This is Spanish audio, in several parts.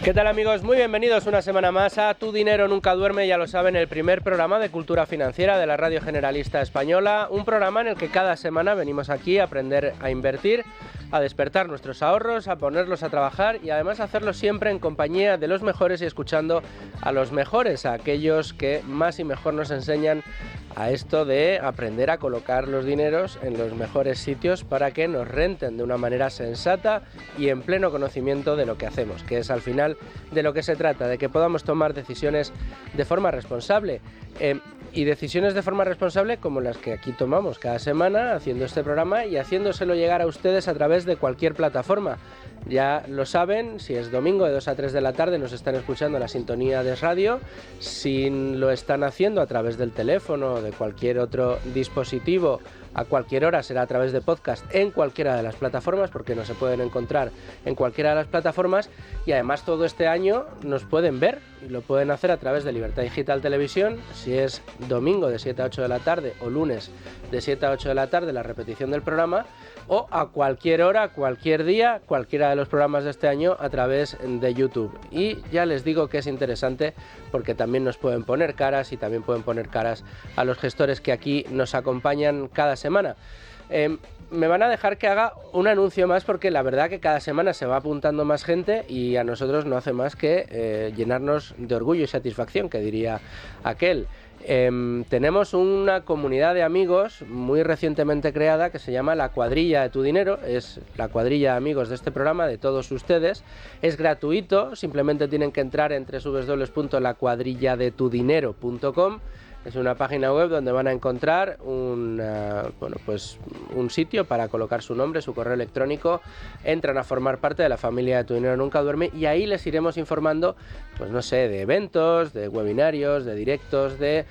¿Qué tal, amigos? Muy bienvenidos una semana más a Tu Dinero Nunca Duerme, ya lo saben, el primer programa de cultura financiera de la Radio Generalista Española, un programa en el que cada semana venimos aquí a aprender a invertir, a despertar nuestros ahorros, a ponerlos a trabajar y además hacerlo siempre en compañía de los mejores y escuchando a los mejores, a aquellos que más y mejor nos enseñan a esto de aprender a colocar los dineros en los mejores sitios para que nos renten de una manera sensata y en pleno conocimiento de lo que hacemos, que es al final de lo que se trata, de que podamos tomar decisiones de forma responsable. Y decisiones de forma responsable como las que aquí tomamos cada semana haciendo este programa y haciéndoselo llegar a ustedes a través de cualquier plataforma. Ya lo saben, si es domingo de 2 a 3 de la tarde nos están escuchando la sintonía de radio, si lo están haciendo a través del teléfono o de cualquier otro dispositivo, a cualquier hora será a través de podcast en cualquiera de las plataformas, porque nos se pueden encontrar en cualquiera de las plataformas, y además todo este año nos pueden ver y lo pueden hacer a través de Libertad Digital Televisión, si es domingo de 7 a 8 de la tarde o lunes de 7 a 8 de la tarde la repetición del programa, o a cualquier hora, cualquier día, cualquiera de los programas de este año a través de YouTube. Y ya les digo que es interesante porque también nos pueden poner caras y también pueden poner caras a los gestores que aquí nos acompañan cada semana. Me van a dejar que haga un anuncio más porque la verdad que cada semana se va apuntando más gente y a nosotros no hace más que llenarnos de orgullo y satisfacción, que diría aquel. Tenemos una comunidad de amigos muy recientemente creada que se llama La Cuadrilla de Tu Dinero, es la cuadrilla de amigos de este programa, de todos ustedes, es gratuito, simplemente tienen que entrar en www.lacuadrilladetudinero.com. Es una página web donde van a encontrar un sitio para colocar su nombre, su correo electrónico. Entran a formar parte de la familia de Tu Dinero Nunca Duerme y ahí les iremos informando, pues no sé, de eventos, de webinarios, de directos, de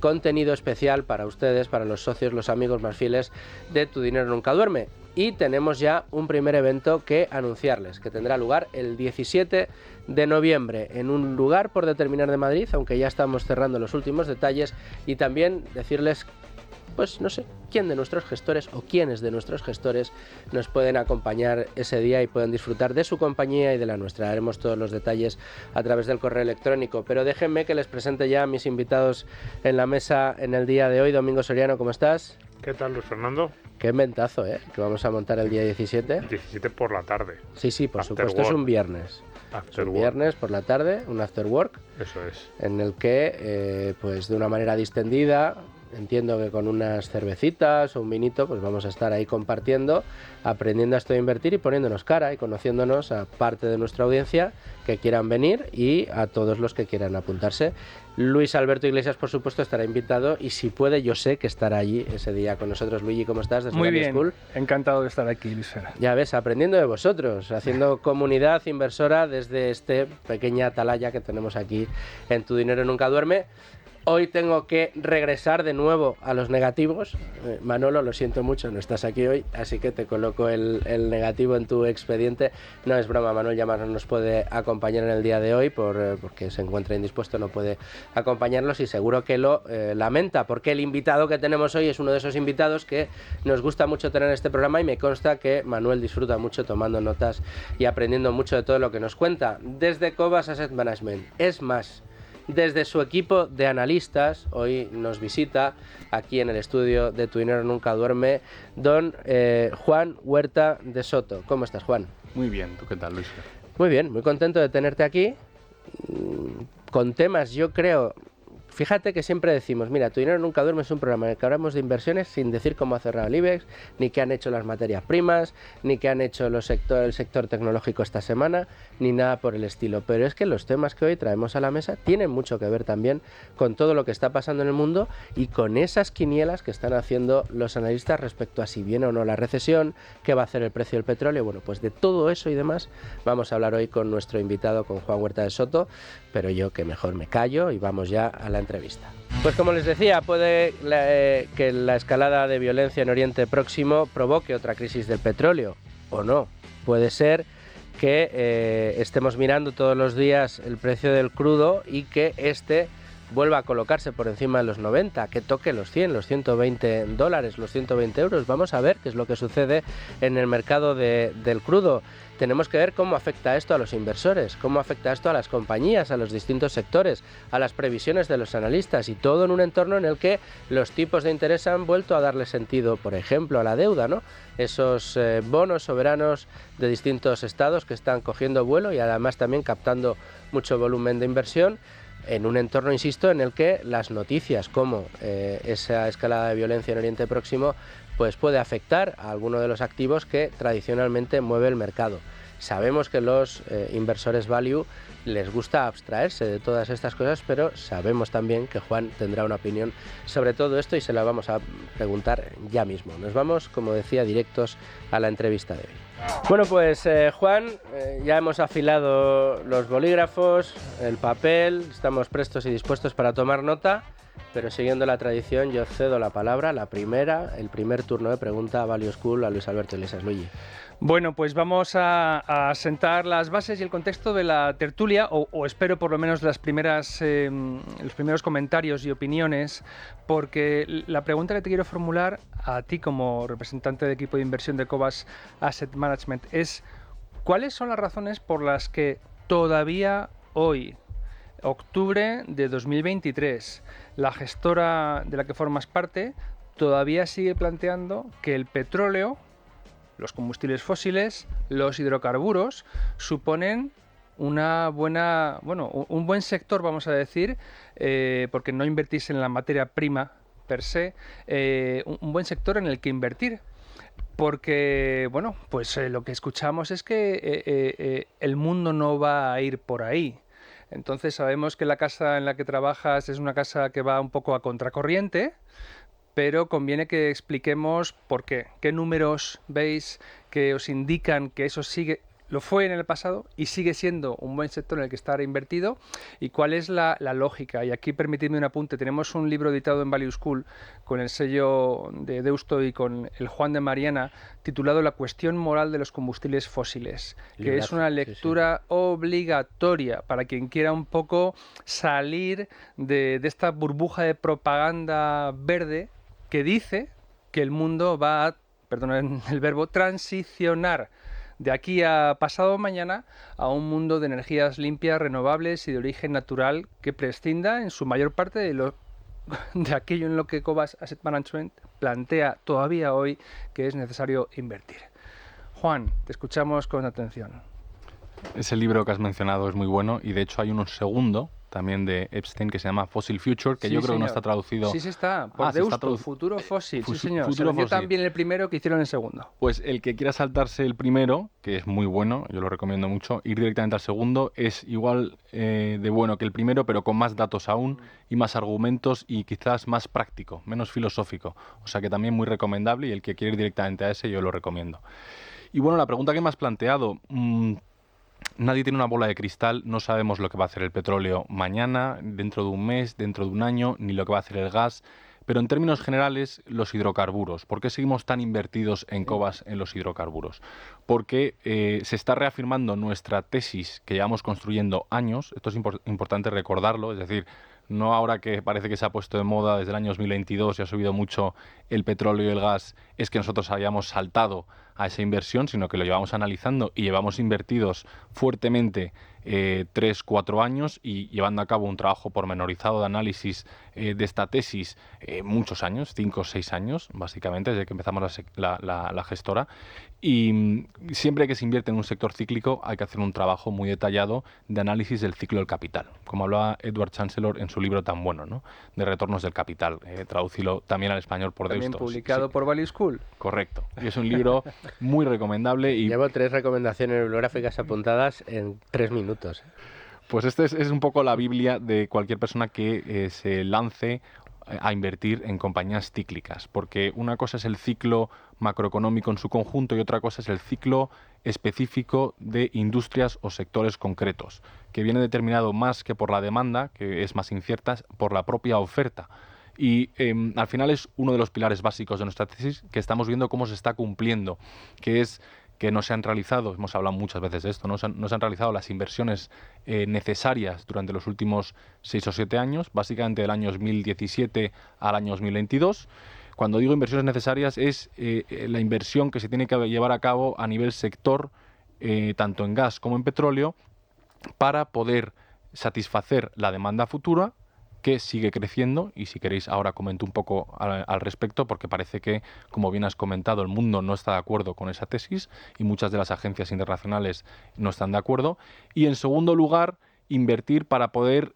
contenido especial para ustedes, para los socios, los amigos más fieles de Tu Dinero Nunca Duerme. Y tenemos ya un primer evento que anunciarles, que tendrá lugar el 17 de noviembre en un lugar por determinar de Madrid, aunque ya estamos cerrando los últimos detalles, y también decirles, pues no sé, quién de nuestros gestores o quiénes de nuestros gestores nos pueden acompañar ese día y pueden disfrutar de su compañía y de la nuestra. Haremos todos los detalles a través del correo electrónico, pero déjenme que les presente ya a mis invitados en la mesa en el día de hoy. Domingo Soriano, ¿cómo estás? ¿Qué tal, Luis Fernando? Qué inventazo, que vamos a montar el día 17. 17 por la tarde. Sí, por After supuesto, work. es un viernes. After Es un work. viernes por la tarde, un after work, Eso es. en el que, pues de una manera distendida, entiendo que con unas cervecitas o un vinito, pues vamos a estar ahí compartiendo, aprendiendo a esto de invertir y poniéndonos cara y conociéndonos a parte de nuestra audiencia que quieran venir y a todos los que quieran apuntarse. Luis Alberto Iglesias, por supuesto, estará invitado y si puede, yo sé que estará allí ese día con nosotros. Luigi, ¿cómo estás? Muy bien, encantado de estar aquí, Luis. Ya ves, aprendiendo de vosotros, haciendo comunidad inversora desde este pequeña atalaya que tenemos aquí en Tu Dinero Nunca Duerme. Hoy tengo que regresar de nuevo a los negativos. Manolo, lo siento mucho, no estás aquí hoy, así que te coloco el negativo en tu expediente. No es broma, Manuel ya no nos puede acompañar en el día de hoy porque se encuentra indispuesto, no puede acompañarnos y seguro que lo lamenta, porque el invitado que tenemos hoy es uno de esos invitados que nos gusta mucho tener en este programa y me consta que Manuel disfruta mucho tomando notas y aprendiendo mucho de todo lo que nos cuenta. Desde Cobas Asset Management, es más, desde su equipo de analistas, hoy nos visita aquí en el estudio de Tu Dinero Nunca Duerme, don Juan Huerta de Soto. ¿Cómo estás, Juan? Muy bien, ¿tú qué tal, Luis? Muy bien, muy contento de tenerte aquí, con temas, yo creo. Fíjate que siempre decimos, mira, Tu Dinero Nunca Duerme es un programa en el que hablamos de inversiones sin decir cómo ha cerrado el IBEX, ni qué han hecho las materias primas, ni qué han hecho el sector tecnológico esta semana, ni nada por el estilo. Pero es que los temas que hoy traemos a la mesa tienen mucho que ver también con todo lo que está pasando en el mundo y con esas quinielas que están haciendo los analistas respecto a si viene o no la recesión, qué va a hacer el precio del petróleo. Bueno, pues de todo eso y demás vamos a hablar hoy con nuestro invitado, con Juan Huerta de Soto, pero yo que mejor me callo y vamos ya a la entrevista. Pues como les decía, puede que la escalada de violencia en Oriente Próximo provoque otra crisis del petróleo, o no. Puede ser que estemos mirando todos los días el precio del crudo y que vuelva a colocarse por encima de los 90, que toque los 100, los $120, los 120 euros. Vamos a ver qué es lo que sucede en el mercado del crudo. Tenemos que ver cómo afecta esto a los inversores, cómo afecta esto a las compañías, a los distintos sectores, a las previsiones de los analistas y todo en un entorno en el que los tipos de interés han vuelto a darle sentido, por ejemplo, a la deuda, ¿no? Esos bonos soberanos de distintos estados que están cogiendo vuelo y además también captando mucho volumen de inversión en un entorno, insisto, en el que las noticias como esa escalada de violencia en Oriente Próximo pues puede afectar a alguno de los activos que tradicionalmente mueve el mercado. Sabemos que los inversores value les gusta abstraerse de todas estas cosas, pero sabemos también que Juan tendrá una opinión sobre todo esto y se la vamos a preguntar ya mismo. Nos vamos, como decía, directos a la entrevista de hoy. Bueno, pues Juan, ya hemos afilado los bolígrafos, el papel, estamos prestos y dispuestos para tomar nota, pero siguiendo la tradición yo cedo la palabra, el primer turno de pregunta a Value School, a Luis Alberto Iglesias. Luigi. Bueno, pues vamos a sentar las bases y el contexto de la tertulia, o espero por lo menos los primeros comentarios y opiniones, porque la pregunta que te quiero formular a ti como representante del equipo de inversión de Cobas Asset Management es: ¿cuáles son las razones por las que todavía hoy, octubre de 2023, la gestora de la que formas parte todavía sigue planteando que el petróleo, los combustibles fósiles, los hidrocarburos suponen un buen sector, vamos a decir, porque no invertís en la materia prima per se, un buen sector en el que invertir? Porque, bueno, pues lo que escuchamos es que el mundo no va a ir por ahí. Entonces sabemos que la casa en la que trabajas es una casa que va un poco a contracorriente, pero conviene que expliquemos por qué. ¿Qué números veis que os indican que eso lo fue en el pasado y sigue siendo un buen sector en el que estar invertido? ¿Y cuál es la lógica? Y aquí permitidme un apunte. Tenemos un libro editado en Value School con el sello de Deusto y con el Juan de Mariana, titulado La cuestión moral de los combustibles fósiles, que es una lectura obligatoria para quien quiera un poco salir de esta burbuja de propaganda verde que dice que el mundo va a, perdonen el verbo, transicionar de aquí a pasado mañana a un mundo de energías limpias, renovables y de origen natural que prescinda en su mayor parte de aquello en lo que Cobas Asset Management plantea todavía hoy que es necesario invertir. Juan, te escuchamos con atención. Ese libro que has mencionado es muy bueno y de hecho hay uno segundo también de Epstein que se llama Fossil Future, que Sí, yo creo señor. que no está traducido. Sí, está. Por Deusto, Futuro Fósil. Sí, señor. Se vendió también el primero que hicieron el segundo. Pues el que quiera saltarse el primero, que es muy bueno, yo lo recomiendo mucho, ir directamente al segundo, es igual de bueno que el primero, pero con más datos aún y más argumentos y quizás más práctico, menos filosófico. O sea que también muy recomendable y el que quiere ir directamente a ese yo lo recomiendo. Y bueno, la pregunta que me has planteado... Nadie tiene una bola de cristal, no sabemos lo que va a hacer el petróleo mañana, dentro de un mes, dentro de un año, ni lo que va a hacer el gas. Pero en términos generales, los hidrocarburos. ¿Por qué seguimos tan invertidos en Cobas en los hidrocarburos? Porque se está reafirmando nuestra tesis que llevamos construyendo años. Esto es importante recordarlo, es decir, no ahora que parece que se ha puesto de moda desde el año 2022 y ha subido mucho el petróleo y el gas, es que nosotros habíamos saltado a esa inversión, sino que lo llevamos analizando y llevamos invertidos fuertemente 3-4 años y llevando a cabo un trabajo pormenorizado de análisis de esta tesis muchos años, 5 o 6 años, básicamente, desde que empezamos la gestora. Y siempre que se invierte en un sector cíclico hay que hacer un trabajo muy detallado de análisis del ciclo del capital, como hablaba Edward Chancellor en su libro tan bueno, ¿no?, de retornos del capital, traducilo también al español por Deusto. También publicado por Value School. Correcto. Y es un libro muy recomendable. Y llevo 3 recomendaciones bibliográficas apuntadas en 3 minutos. Pues este es un poco la Biblia de cualquier persona que se lance a invertir en compañías cíclicas, porque una cosa es el ciclo macroeconómico en su conjunto y otra cosa es el ciclo específico de industrias o sectores concretos, que viene determinado más que por la demanda, que es más incierta, por la propia oferta. Y al final es uno de los pilares básicos de nuestra tesis que estamos viendo cómo se está cumpliendo, que es que no se han realizado, hemos hablado muchas veces de esto, no se han realizado las inversiones necesarias durante los últimos 6 o 7 años, básicamente del año 2017 al año 2022. Cuando digo inversiones necesarias es la inversión que se tiene que llevar a cabo a nivel sector, tanto en gas como en petróleo, para poder satisfacer la demanda futura, que sigue creciendo, y si queréis ahora comento un poco al respecto, porque parece que, como bien has comentado, el mundo no está de acuerdo con esa tesis y muchas de las agencias internacionales no están de acuerdo. Y en segundo lugar, invertir para poder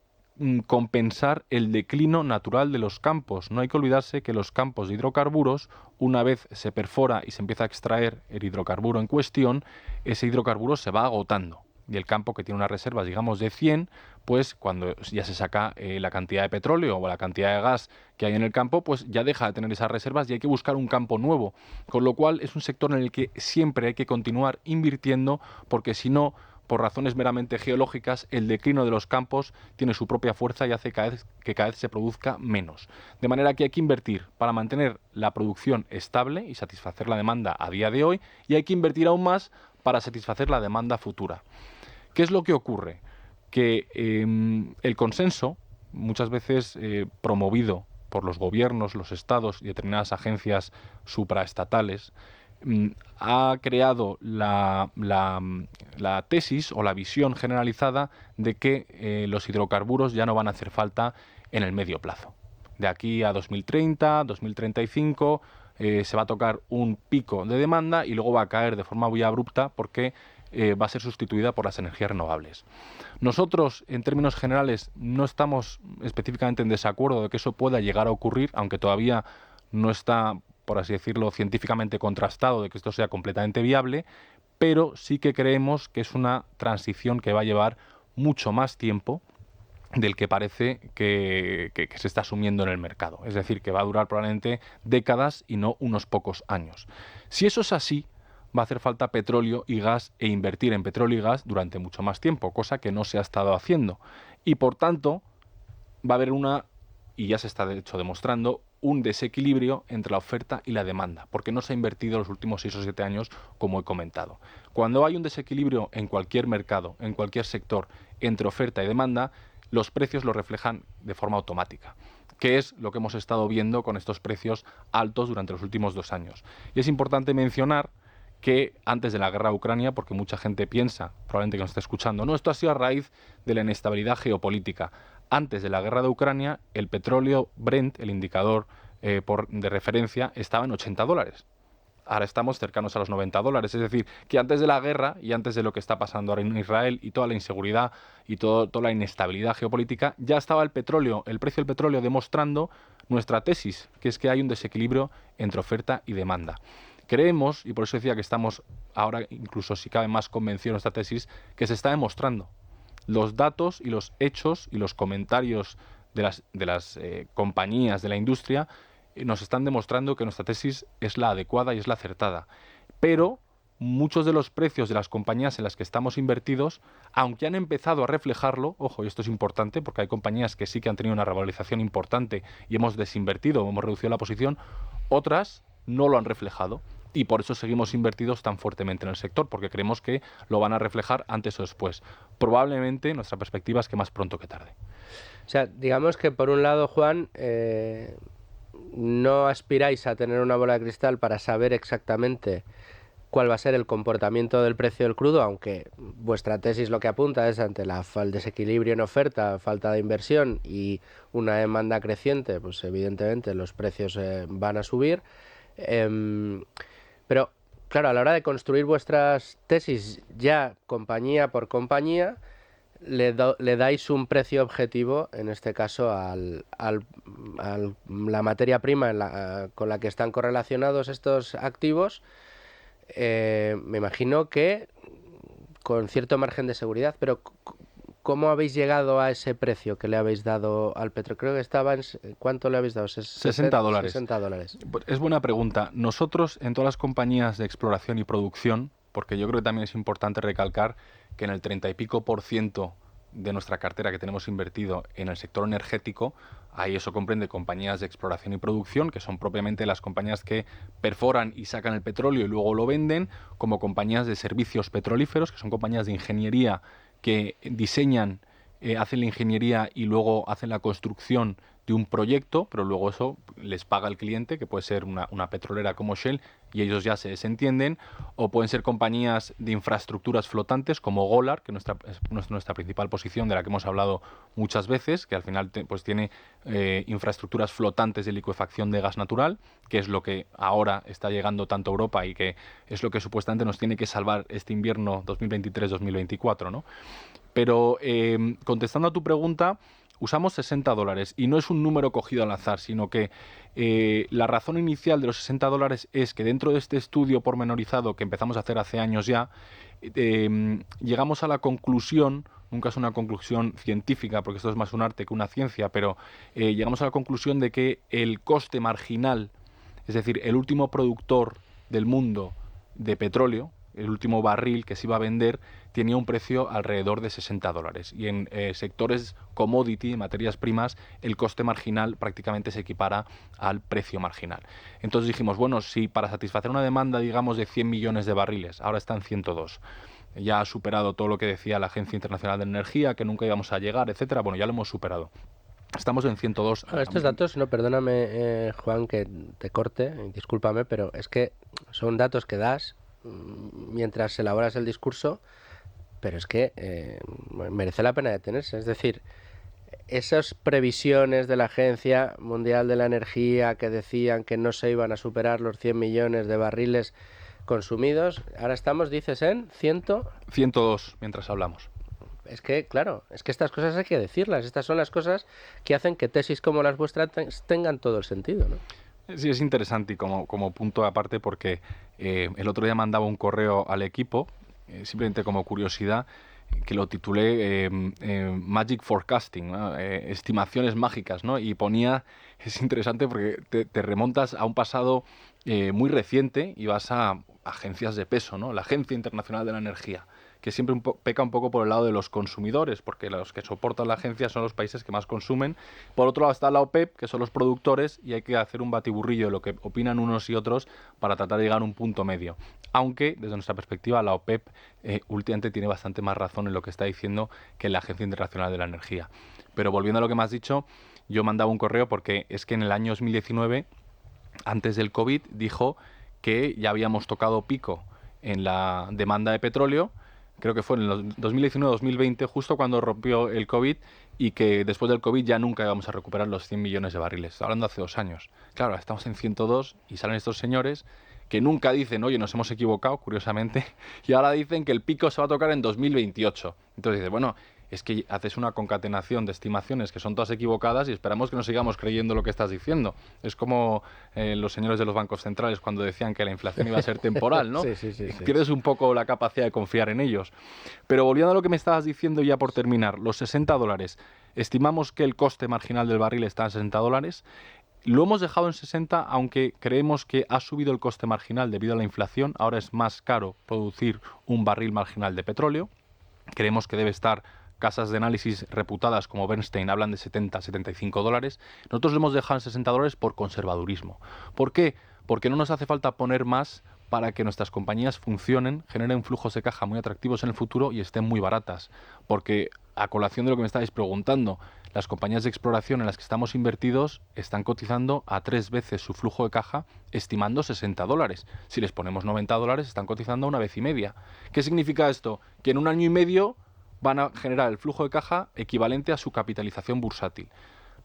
compensar el declino natural de los campos. No hay que olvidarse que los campos de hidrocarburos, una vez se perfora y se empieza a extraer el hidrocarburo en cuestión, ese hidrocarburo se va agotando. Y el campo, que tiene unas reservas, digamos, de 100, pues cuando ya se saca la cantidad de petróleo o la cantidad de gas que hay en el campo, pues ya deja de tener esas reservas y hay que buscar un campo nuevo. Con lo cual es un sector en el que siempre hay que continuar invirtiendo, porque si no, por razones meramente geológicas, el declino de los campos tiene su propia fuerza y hace que cada vez se produzca menos. De manera que hay que invertir para mantener la producción estable y satisfacer la demanda a día de hoy, y hay que invertir aún más para satisfacer la demanda futura. ¿Qué es lo que ocurre? Que el consenso, muchas veces promovido por los gobiernos, los estados y determinadas agencias supraestatales, ha creado la tesis o la visión generalizada de que los hidrocarburos ya no van a hacer falta en el medio plazo. De aquí a 2030, 2035, se va a tocar un pico de demanda y luego va a caer de forma muy abrupta porque va a ser sustituida por las energías renovables. Nosotros, en términos generales, no estamos específicamente en desacuerdo de que eso pueda llegar a ocurrir, aunque todavía no está, por así decirlo, científicamente contrastado de que esto sea completamente viable, pero sí que creemos que es una transición que va a llevar mucho más tiempo del que parece que se está asumiendo en el mercado. Es decir, que va a durar probablemente décadas y no unos pocos años. Si eso es así, va a hacer falta petróleo y gas, e invertir en petróleo y gas durante mucho más tiempo, cosa que no se ha estado haciendo. Y por tanto, va a haber y ya se está de hecho demostrando, un desequilibrio entre la oferta y la demanda, porque no se ha invertido los últimos 6 o 7 años, como he comentado. Cuando hay un desequilibrio en cualquier mercado, en cualquier sector, entre oferta y demanda, los precios lo reflejan de forma automática, que es lo que hemos estado viendo con estos precios altos durante los últimos 2 años. Y es importante mencionar que antes de la guerra de Ucrania, porque mucha gente piensa, probablemente que nos esté escuchando, no, esto ha sido a raíz de la inestabilidad geopolítica. Antes de la guerra de Ucrania, el petróleo Brent, el indicador de referencia, estaba en $80. Ahora estamos cercanos a los $90. Es decir, que antes de la guerra y antes de lo que está pasando ahora en Israel y toda la inseguridad y toda la inestabilidad geopolítica, ya estaba el precio del petróleo demostrando nuestra tesis, que es que hay un desequilibrio entre oferta y demanda. Creemos, y por eso decía que estamos ahora, incluso si cabe más convencidos en esta tesis, que se está demostrando. Los datos y los hechos y los comentarios de las compañías de la industria nos están demostrando que nuestra tesis es la adecuada y es la acertada. Pero muchos de los precios de las compañías en las que estamos invertidos, aunque han empezado a reflejarlo, ojo, y esto es importante porque hay compañías que sí que han tenido una revalorización importante y hemos desinvertido, hemos reducido la posición, otras no lo han reflejado. Y por eso seguimos invertidos tan fuertemente en el sector, porque creemos que lo van a reflejar antes o después. Probablemente nuestra perspectiva es que más pronto que tarde. O sea, digamos que por un lado, Juan, no aspiráis a tener una bola de cristal para saber exactamente cuál va a ser el comportamiento del precio del crudo, aunque vuestra tesis lo que apunta es ante el desequilibrio en oferta, falta de inversión y una demanda creciente, pues evidentemente los precios van a subir. Pero, claro, a la hora de construir vuestras tesis ya compañía por compañía, le dais un precio objetivo, en este caso, a la materia prima con la que están correlacionados estos activos, me imagino que con cierto margen de seguridad, pero ¿cómo habéis llegado a ese precio que le habéis dado al petróleo? Creo que estaba en... ¿Cuánto le habéis dado? $60. $60. Es buena pregunta. Nosotros, en todas las compañías de exploración y producción, porque yo creo que también es importante recalcar que en el 30 y pico % de nuestra cartera que tenemos invertido en el sector energético, ahí eso comprende compañías de exploración y producción, que son propiamente las compañías que perforan y sacan el petróleo y luego lo venden, como compañías de servicios petrolíferos, que son compañías de ingeniería que diseñan, hacen la ingeniería y luego hacen la construcción de un proyecto, pero luego eso les paga el cliente, que puede ser una petrolera como Shell, y ellos ya se desentienden, o pueden ser compañías de infraestructuras flotantes como Golar, que es nuestra principal posición, de la que hemos hablado muchas veces, que al final pues tiene infraestructuras flotantes de licuefacción de gas natural, que es lo que ahora está llegando tanto a Europa y que es lo que supuestamente nos tiene que salvar este invierno 2023-2024, ¿no? Pero contestando a tu pregunta, usamos $60 y no es un número cogido al azar, sino que la razón inicial de los $60 es que dentro de este estudio pormenorizado que empezamos a hacer hace años ya, llegamos a la conclusión, nunca es una conclusión científica porque esto es más un arte que una ciencia, pero llegamos a la conclusión de que el coste marginal, es decir, el último productor del mundo de petróleo, el último barril que se iba a vender, tenía un precio alrededor de $60. Y en sectores commodity, materias primas, el coste marginal prácticamente se equipara al precio marginal. Entonces dijimos, bueno, si para satisfacer una demanda, digamos, de 100 millones de barriles, ahora está en 102, ya ha superado todo lo que decía la Agencia Internacional de Energía, que nunca íbamos a llegar, etcétera, bueno, ya lo hemos superado. Estamos en 102. Estos datos, no, perdóname, Juan, que te corte, discúlpame, pero es que son datos que das mientras elaboras el discurso, pero es que merece la pena detenerse. Es decir, esas previsiones de la Agencia Mundial de la Energía que decían que no se iban a superar los 100 millones de barriles consumidos, ahora estamos, dices, en 102 mientras hablamos. Es que, claro, es que estas cosas hay que decirlas. Estas son las cosas que hacen que tesis como las vuestras tengan todo el sentido, ¿no? Sí, es interesante y como punto aparte porque el otro día mandaba un correo al equipo, simplemente como curiosidad, que lo titulé Magic Forecasting, ¿no? Estimaciones mágicas, ¿no? Y ponía, es interesante porque te remontas a un pasado muy reciente y vas a agencias de peso, ¿no? La Agencia Internacional de la Energía, que siempre peca un poco por el lado de los consumidores, porque los que soportan la agencia son los países que más consumen. Por otro lado está la OPEP, que son los productores, y hay que hacer un batiburrillo de lo que opinan unos y otros para tratar de llegar a un punto medio. Aunque, desde nuestra perspectiva, la OPEP últimamente tiene bastante más razón en lo que está diciendo que la Agencia Internacional de la Energía. Pero volviendo a lo que me has dicho, yo mandaba un correo porque es que en el año 2019, antes del COVID, dijo que ya habíamos tocado pico en la demanda de petróleo. Creo que fue en el 2019-2020, justo cuando rompió el COVID, y que después del COVID ya nunca íbamos a recuperar los 100 millones de barriles. Estoy hablando hace 2 años. Claro, estamos en 102 y salen estos señores que nunca dicen, oye, nos hemos equivocado, curiosamente, y ahora dicen que el pico se va a tocar en 2028. Entonces dices, bueno, es que haces una concatenación de estimaciones que son todas equivocadas y esperamos que no sigamos creyendo lo que estás diciendo. Es como los señores de los bancos centrales cuando decían que la inflación iba a ser temporal, ¿no? Sí. Pierdes un poco la capacidad de confiar en ellos. Pero volviendo a lo que me estabas diciendo ya por terminar, los $60, estimamos que el coste marginal del barril está en $60. Lo hemos dejado en 60, aunque creemos que ha subido el coste marginal debido a la inflación. Ahora es más caro producir un barril marginal de petróleo. Creemos que debe estar, casas de análisis reputadas como Bernstein hablan de $70-75. Nosotros lo hemos dejado en $60 por conservadurismo. ¿Por qué? Porque no nos hace falta poner más para que nuestras compañías funcionen, generen flujos de caja muy atractivos en el futuro y estén muy baratas. Porque, a colación de lo que me estáis preguntando, las compañías de exploración en las que estamos invertidos están cotizando a 3 veces su flujo de caja, estimando $60. Si les ponemos $90, están cotizando a 1,5 veces. ¿Qué significa esto? Que en 1 año y medio van a generar el flujo de caja equivalente a su capitalización bursátil.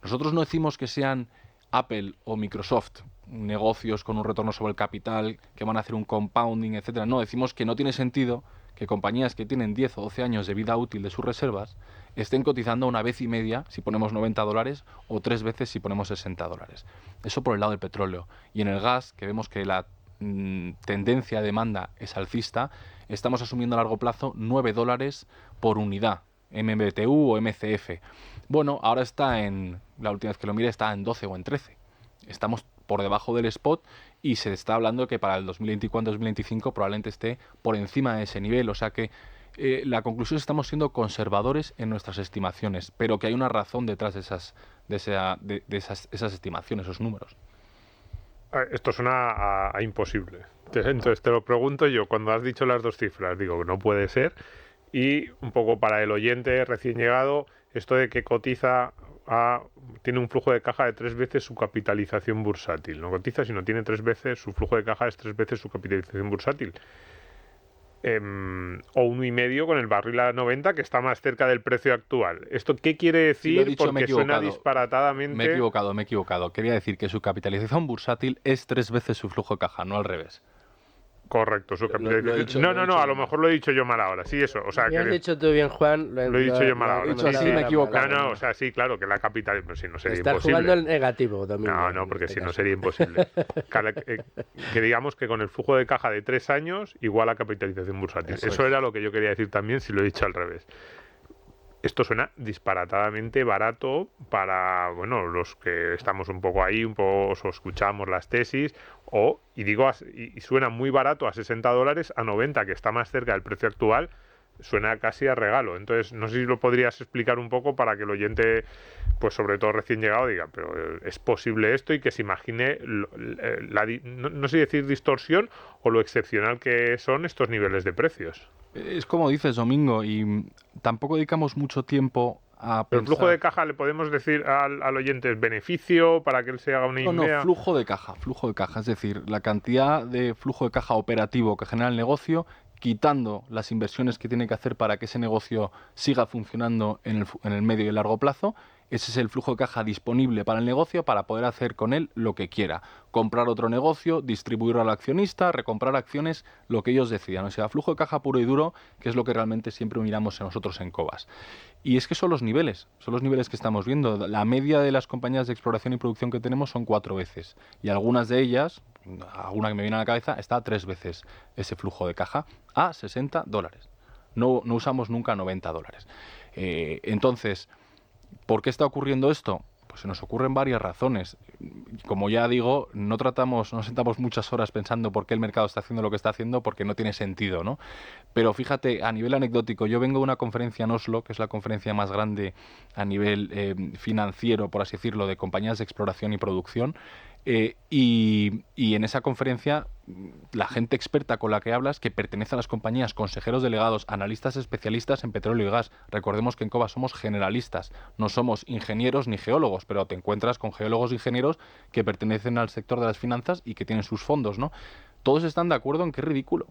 Nosotros no decimos que sean Apple o Microsoft, negocios con un retorno sobre el capital, que van a hacer un compounding, etcétera. No, decimos que no tiene sentido que compañías que tienen 10 o 12 años de vida útil de sus reservas estén cotizando 1,5 veces si ponemos $90 o 3 veces si ponemos $60. Eso por el lado del petróleo. Y en el gas, que vemos que la tendencia de demanda es alcista, estamos asumiendo a largo plazo $9 por unidad, MMBTU o MCF. Bueno, ahora está la última vez que lo miré, está en 12 o en 13. Estamos por debajo del spot y se está hablando que para el 2024-2025 probablemente esté por encima de ese nivel. O sea que La conclusión es que estamos siendo conservadores en nuestras estimaciones, pero que hay una razón detrás de esas estimaciones, esos números. Esto suena a imposible. Entonces te lo pregunto yo, cuando has dicho las dos cifras, digo, no puede ser. Y un poco para el oyente recién llegado, esto de que tiene un flujo de caja de 3 veces su capitalización bursátil. No cotiza, sino tiene 3 veces, su flujo de caja es 3 veces su capitalización bursátil. O 1,5 con el barril a 90, que está más cerca del precio actual. ¿Esto qué quiere decir? Dicho, porque suena disparatadamente. Me he equivocado. Quería decir que su capitalización bursátil es 3 veces su flujo de caja, no al revés. Correcto, su capitalización. No, a lo mejor lo he dicho yo mal ahora. Sí, eso. O sea, lo has dicho tú bien, Juan. Lo he dicho yo mal ahora. Dicho así, me he equivocado. No, o sea, sí, claro, que la capital. Pues si no sería Estás imposible. jugando el negativo, Domingo. No, porque si no sería imposible. Que digamos que con el flujo de caja de 3 años, igual a capitalización bursátil. Eso era lo que yo quería decir también, si lo he dicho al revés. Esto suena disparatadamente barato para, bueno, los que estamos un poco ahí, un poco escuchamos las tesis, y suena muy barato a $60, a 90, que está más cerca del precio actual, suena casi a regalo. Entonces, no sé si lo podrías explicar un poco para que el oyente, pues sobre todo recién llegado, diga, pero ¿es posible esto? Y que se imagine, no sé decir distorsión, o lo excepcional que son estos niveles de precios. Es como dices, Domingo, y tampoco dedicamos mucho tiempo a Pero el flujo de caja, le podemos decir al oyente, ¿es beneficio para que él se haga una idea? No, flujo de caja, es decir, la cantidad de flujo de caja operativo que genera el negocio, quitando las inversiones que tiene que hacer para que ese negocio siga funcionando en el medio y el largo plazo. Ese es el flujo de caja disponible para el negocio para poder hacer con él lo que quiera. Comprar otro negocio, distribuirlo al accionista, recomprar acciones, lo que ellos decidan. O sea, flujo de caja puro y duro, que es lo que realmente siempre miramos nosotros en Cobas. Y es que son los niveles que estamos viendo. La media de las compañías de exploración y producción que tenemos son 4 veces. Y algunas de ellas, alguna que me viene a la cabeza, está a 3 veces ese flujo de caja a $60. No usamos nunca $90. Entonces, ¿por qué está ocurriendo esto? Pues se nos ocurren varias razones. Como ya digo, no sentamos muchas horas pensando por qué el mercado está haciendo lo que está haciendo, porque no tiene sentido, ¿no? Pero fíjate, a nivel anecdótico, yo vengo de una conferencia en Oslo, que es la conferencia más grande a nivel financiero, por así decirlo, de compañías de exploración y producción, y en esa conferencia la gente experta con la que hablas, que pertenece a las compañías, consejeros delegados, analistas especialistas en petróleo y gas. Recordemos que en Cobas somos generalistas, no somos ingenieros ni geólogos, pero te encuentras con geólogos e ingenieros que pertenecen al sector de las finanzas y que tienen sus fondos, ¿no? Todos están de acuerdo en que es ridículo.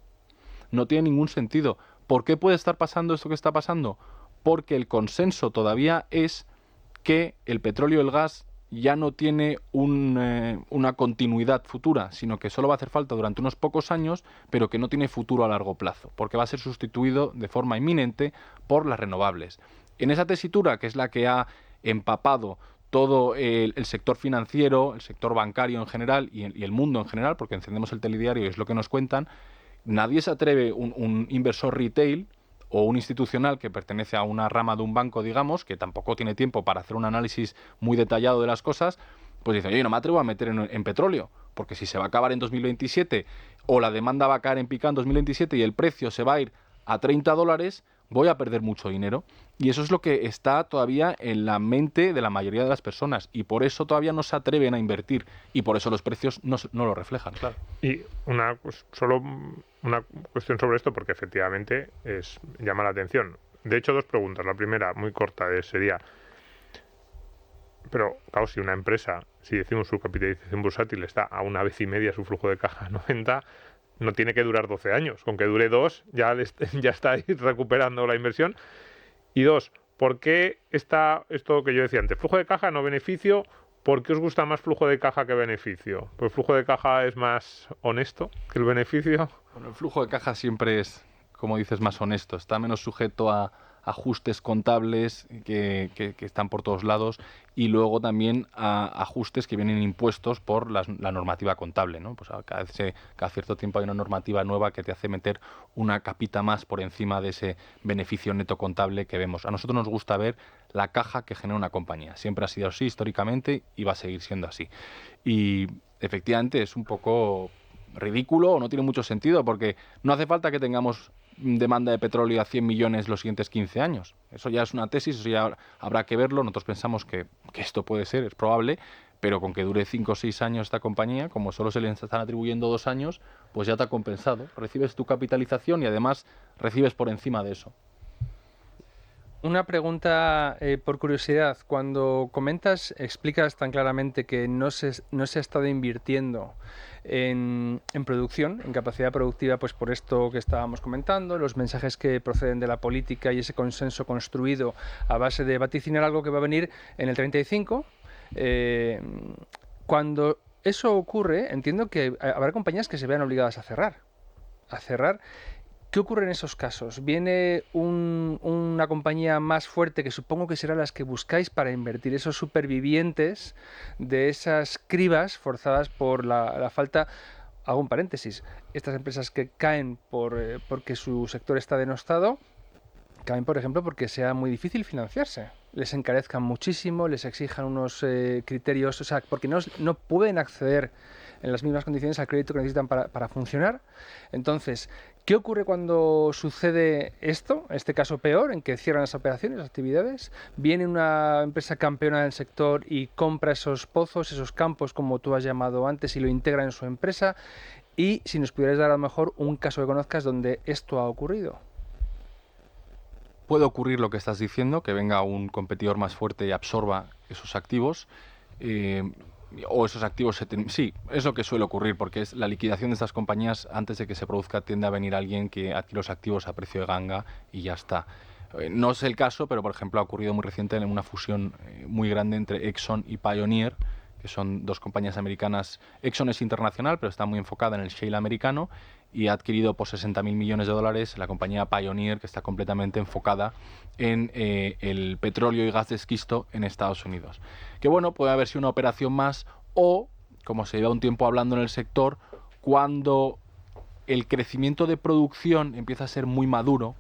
No tiene ningún sentido. ¿Por qué puede estar pasando esto que está pasando? Porque el consenso todavía es que el petróleo y el gas ya no tiene una continuidad futura, sino que solo va a hacer falta durante unos pocos años, pero que no tiene futuro a largo plazo, porque va a ser sustituido de forma inminente por las renovables. En esa tesitura, que es la que ha empapado todo el sector financiero, el sector bancario en general y el mundo en general, porque encendemos el telediario y es lo que nos cuentan, nadie se atreve, un inversor retail o un institucional que pertenece a una rama de un banco, digamos, que tampoco tiene tiempo para hacer un análisis muy detallado de las cosas, pues dice, oye, no me atrevo a meter en petróleo, porque si se va a acabar en 2027 o la demanda va a caer en picado en 2027 y el precio se va a ir a $30, voy a perder mucho dinero. Y eso es lo que está todavía en la mente de la mayoría de las personas, y por eso todavía no se atreven a invertir, y por eso los precios no lo reflejan, claro. Y solo una cuestión sobre esto, porque efectivamente llama la atención. De hecho, 2 preguntas. La primera, muy corta, sería, pero claro, si decimos su capitalización bursátil está a 1,5 veces su flujo de caja 90, no tiene que durar 12 años. Con que dure 2, ya está ahí recuperando la inversión. Y 2, ¿por qué está esto que yo decía antes? Flujo de caja, no beneficio. ¿Por qué os gusta más flujo de caja que beneficio? ¿Pues el flujo de caja es más honesto que el beneficio? Bueno, el flujo de caja siempre es, como dices, más honesto. Está menos sujeto a ajustes contables que están por todos lados, y luego también a ajustes que vienen impuestos por la normativa contable, ¿no? Pues cada cierto tiempo hay una normativa nueva que te hace meter una capita más por encima de ese beneficio neto contable que vemos. A nosotros nos gusta ver la caja que genera una compañía. Siempre ha sido así históricamente y va a seguir siendo así. Y efectivamente es un poco ridículo o no tiene mucho sentido, porque no hace falta que tengamos demanda de petróleo a 100 millones los siguientes 15 años. Eso ya es una tesis, eso ya habrá que verlo. Nosotros pensamos que esto puede ser, es probable, pero con que dure 5 o 6 años esta compañía, como solo se le están atribuyendo 2 años, pues ya te ha compensado. Recibes tu capitalización y además recibes por encima de eso. Una pregunta por curiosidad. Cuando explicas tan claramente que no se ha estado invirtiendo en producción, en capacidad productiva, pues por esto que estábamos comentando, los mensajes que proceden de la política y ese consenso construido a base de vaticinar algo que va a venir en el 35, cuando eso ocurre, entiendo que habrá compañías que se vean obligadas a cerrar. ¿Qué ocurre en esos casos? ¿Viene una compañía más fuerte, que supongo que será las que buscáis para invertir, esos supervivientes de esas cribas forzadas por la falta? Hago un paréntesis. Estas empresas que caen porque su sector está denostado, caen, por ejemplo, porque sea muy difícil financiarse. Les encarezcan muchísimo, les exijan unos criterios, o sea, porque no pueden acceder en las mismas condiciones al crédito que necesitan para funcionar. Entonces, ¿qué ocurre cuando sucede esto? En este caso peor, en que cierran las operaciones, las actividades. Viene una empresa campeona del sector y compra esos pozos, esos campos, como tú has llamado antes, y lo integra en su empresa. Y si nos pudieras dar a lo mejor un caso que conozcas donde esto ha ocurrido. Puede ocurrir lo que estás diciendo, que venga un competidor más fuerte y absorba esos activos. O esos activos sí, es lo que suele ocurrir, porque es la liquidación de estas compañías. Antes de que se produzca, tiende a venir alguien que adquiere los activos a precio de ganga y ya está. No es el caso, pero por ejemplo ha ocurrido muy reciente en una fusión muy grande entre Exxon y Pioneer, que son 2 compañías americanas. Exxon es internacional, pero está muy enfocada en el shale americano, y ha adquirido por $60.000 millones la compañía Pioneer, que está completamente enfocada en el petróleo y gas de esquisto en Estados Unidos. Que bueno, puede haber sido una operación más, o, como se lleva un tiempo hablando en el sector, cuando el crecimiento de producción empieza a ser muy maduro,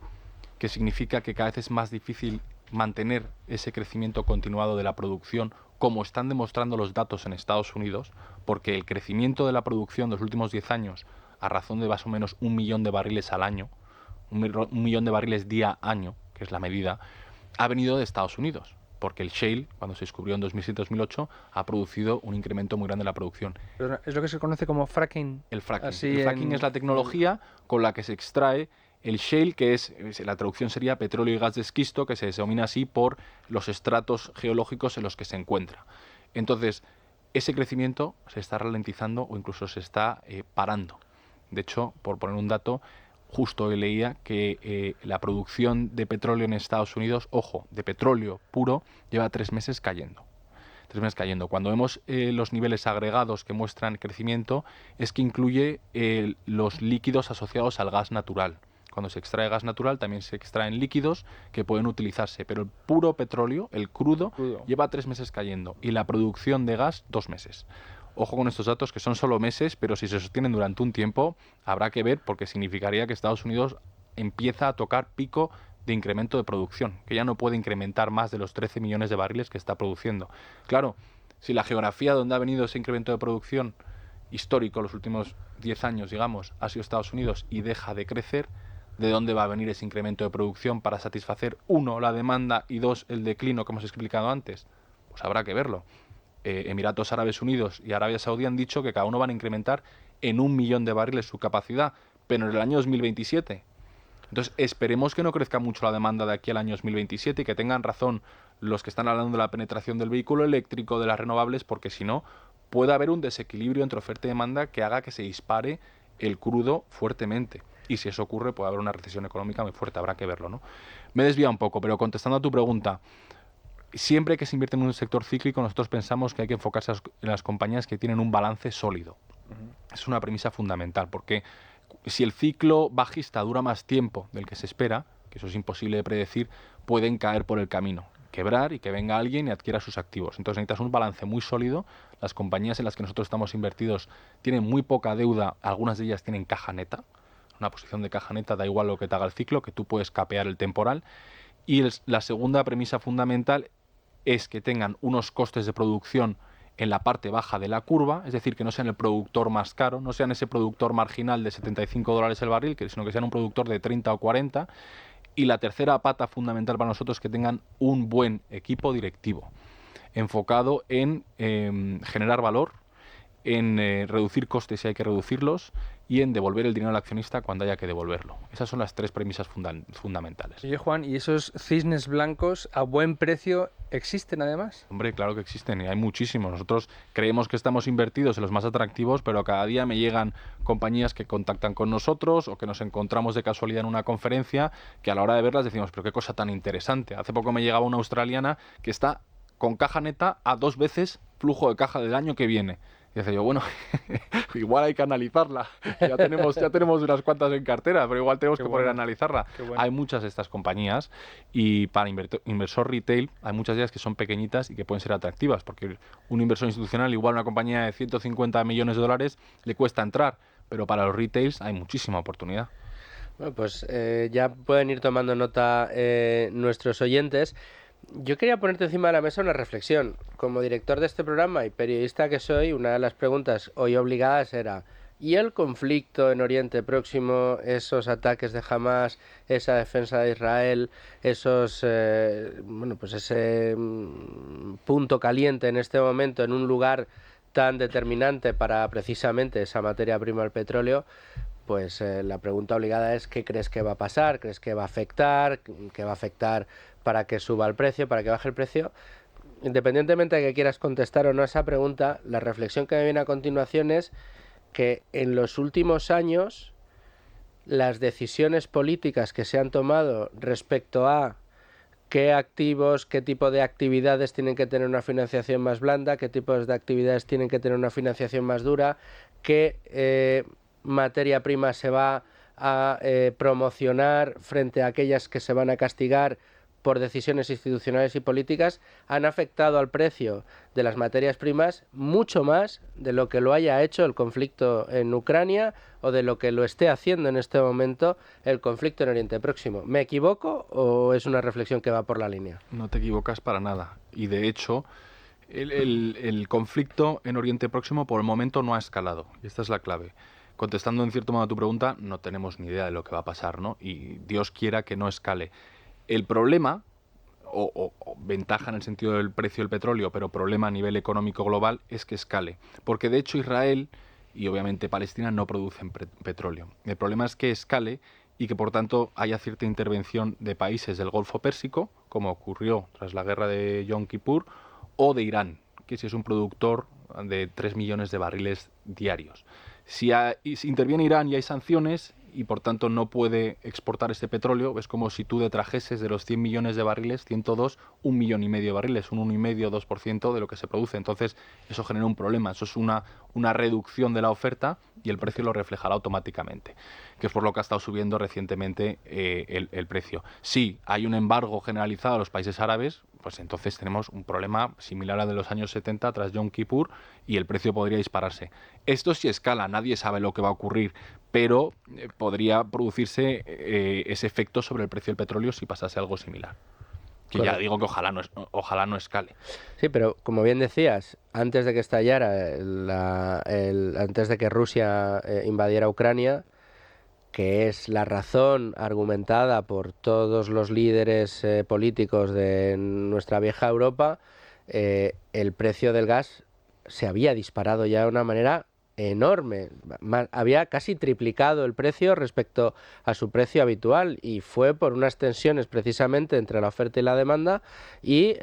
que significa que cada vez es más difícil mantener ese crecimiento continuado de la producción, como están demostrando los datos en Estados Unidos, porque el crecimiento de la producción de los últimos 10 años, a razón de más o menos 1 millón de barriles al año, 1 millón de barriles día-año, que es la medida, ha venido de Estados Unidos, porque el shale, cuando se descubrió en 2007-2008, ha producido un incremento muy grande en la producción. Es lo que se conoce como fracking. El fracking. El fracking es la tecnología con la que se extrae el shale, que la traducción sería petróleo y gas de esquisto, que se denomina así por los estratos geológicos en los que se encuentra. Entonces, ese crecimiento se está ralentizando o incluso se está parando. De hecho, por poner un dato, justo hoy leía que la producción de petróleo en Estados Unidos, ojo, de petróleo puro, lleva 3 meses cayendo. 3 meses cayendo. Cuando vemos los niveles agregados que muestran crecimiento, es que incluye los líquidos asociados al gas natural. Cuando se extrae gas natural también se extraen líquidos que pueden utilizarse, pero el puro petróleo, el crudo, lleva 3 meses cayendo, y la producción de gas 2 meses. Ojo con estos datos, que son solo meses, pero si se sostienen durante un tiempo, habrá que ver, porque significaría que Estados Unidos empieza a tocar pico de incremento de producción, que ya no puede incrementar más de los 13 millones de barriles que está produciendo. Claro, si la geografía donde ha venido ese incremento de producción histórico los últimos 10 años, digamos, ha sido Estados Unidos y deja de crecer, ¿de dónde va a venir ese incremento de producción para satisfacer, 1, la demanda, y 2, el declino, como os he explicado antes? Pues habrá que verlo. Emiratos Árabes Unidos y Arabia Saudí han dicho que cada uno van a incrementar en 1 millón de barriles su capacidad, pero en el año 2027. Entonces, esperemos que no crezca mucho la demanda de aquí al año 2027 y que tengan razón los que están hablando de la penetración del vehículo eléctrico, de las renovables, porque si no, puede haber un desequilibrio entre oferta y demanda que haga que se dispare el crudo fuertemente. Y si eso ocurre, puede haber una recesión económica muy fuerte, habrá que verlo, ¿no? Me he desviado un poco, pero contestando a tu pregunta, siempre que se invierte en un sector cíclico, nosotros pensamos que hay que enfocarse en las compañías que tienen un balance sólido. Es una premisa fundamental, porque si el ciclo bajista dura más tiempo del que se espera, que eso es imposible de predecir, pueden caer por el camino, quebrar y que venga alguien y adquiera sus activos. Entonces necesitas un balance muy sólido. Las compañías en las que nosotros estamos invertidos tienen muy poca deuda, algunas de ellas tienen caja neta. Una posición de caja neta, da igual lo que te haga el ciclo, que tú puedes capear el temporal. Y la segunda premisa fundamental es que tengan unos costes de producción en la parte baja de la curva, es decir, que no sean el productor más caro, no sean ese productor marginal de $75 el barril, sino que sean un productor de 30 o 40. Y la tercera pata fundamental para nosotros es que tengan un buen equipo directivo, enfocado en generar valor, en reducir costes si hay que reducirlos y en devolver el dinero al accionista cuando haya que devolverlo. Esas son las tres premisas fundamentales. Oye, Juan, ¿y esos cisnes blancos a buen precio existen además? Hombre, claro que existen y hay muchísimos. Nosotros creemos que estamos invertidos en los más atractivos, pero cada día me llegan compañías que contactan con nosotros o que nos encontramos de casualidad en una conferencia que a la hora de verlas decimos, pero qué cosa tan interesante. Hace poco me llegaba una australiana que está con caja neta a 2 veces flujo de caja del año que viene. Y decía yo, bueno, igual hay que analizarla. Ya tenemos unas cuantas en cartera, pero igual tenemos que poner a analizarla. Hay muchas de estas compañías y para inversor retail hay muchas de ellas que son pequeñitas y que pueden ser atractivas, porque un inversor institucional, igual una compañía de 150 millones de dólares, le cuesta entrar, pero para los retails hay muchísima oportunidad. Bueno, pues ya pueden ir tomando nota nuestros oyentes. Yo quería ponerte encima de la mesa una reflexión. Como director de este programa y periodista que soy, una de las preguntas hoy obligadas era: ¿y el conflicto en Oriente Próximo, esos ataques de Hamas, esa defensa de Israel, esos pues ese punto caliente en este momento en un lugar tan determinante para precisamente esa materia prima, el petróleo? Pues la pregunta obligada es: ¿qué crees que va a pasar? ¿Crees que va a afectar? ¿Qué va a afectar para que suba el precio, para que baje el precio? Independientemente de que quieras contestar o no a esa pregunta, la reflexión que me viene a continuación es que en los últimos años las decisiones políticas que se han tomado respecto a qué activos, qué tipo de actividades tienen que tener una financiación más blanda, qué tipos de actividades tienen que tener una financiación más dura, qué materia prima se va a promocionar frente a aquellas que se van a castigar por decisiones institucionales y políticas, han afectado al precio de las materias primas mucho más de lo que lo haya hecho el conflicto en Ucrania o de lo que lo esté haciendo en este momento el conflicto en Oriente Próximo. ¿Me equivoco o es una reflexión que va por la línea? No te equivocas para nada. Y de hecho, el conflicto en Oriente Próximo por el momento no ha escalado. Y esta es la clave. Contestando en cierto modo a tu pregunta, no tenemos ni idea de lo que va a pasar, ¿no? Y Dios quiera que no escale. El problema, o ventaja en el sentido del precio del petróleo, pero problema a nivel económico global, es que escale. Porque de hecho Israel y obviamente Palestina no producen petróleo. El problema es que escale y que por tanto haya cierta intervención de países del Golfo Pérsico, como ocurrió tras la guerra de Yom Kippur, o de Irán, que sí es un productor de 3 millones de barriles diarios. Si interviene Irán y hay sanciones y por tanto no puede exportar este petróleo, es como si tú detrajeses de los 100 millones de barriles, 102, 1,5 millones de barriles, un 1,5-2% de lo que se produce. Entonces eso genera un problema, eso es una reducción de la oferta y el precio lo reflejará automáticamente, que es por lo que ha estado subiendo recientemente el precio. Si hay un embargo generalizado a los países árabes, pues entonces tenemos un problema similar al de los años 70 tras Yom Kippur y el precio podría dispararse. Esto sí escala, nadie sabe lo que va a ocurrir, pero podría producirse ese efecto sobre el precio del petróleo si pasase algo similar. Que correcto. Ya digo que ojalá no escale. Sí, pero como bien decías, antes de que estallara, antes de que Rusia invadiera Ucrania, que es la razón argumentada por todos los líderes políticos de nuestra vieja Europa, el precio del gas se había disparado ya de una manera enorme. Había casi triplicado el precio respecto a su precio habitual y fue por unas tensiones precisamente entre la oferta y la demanda y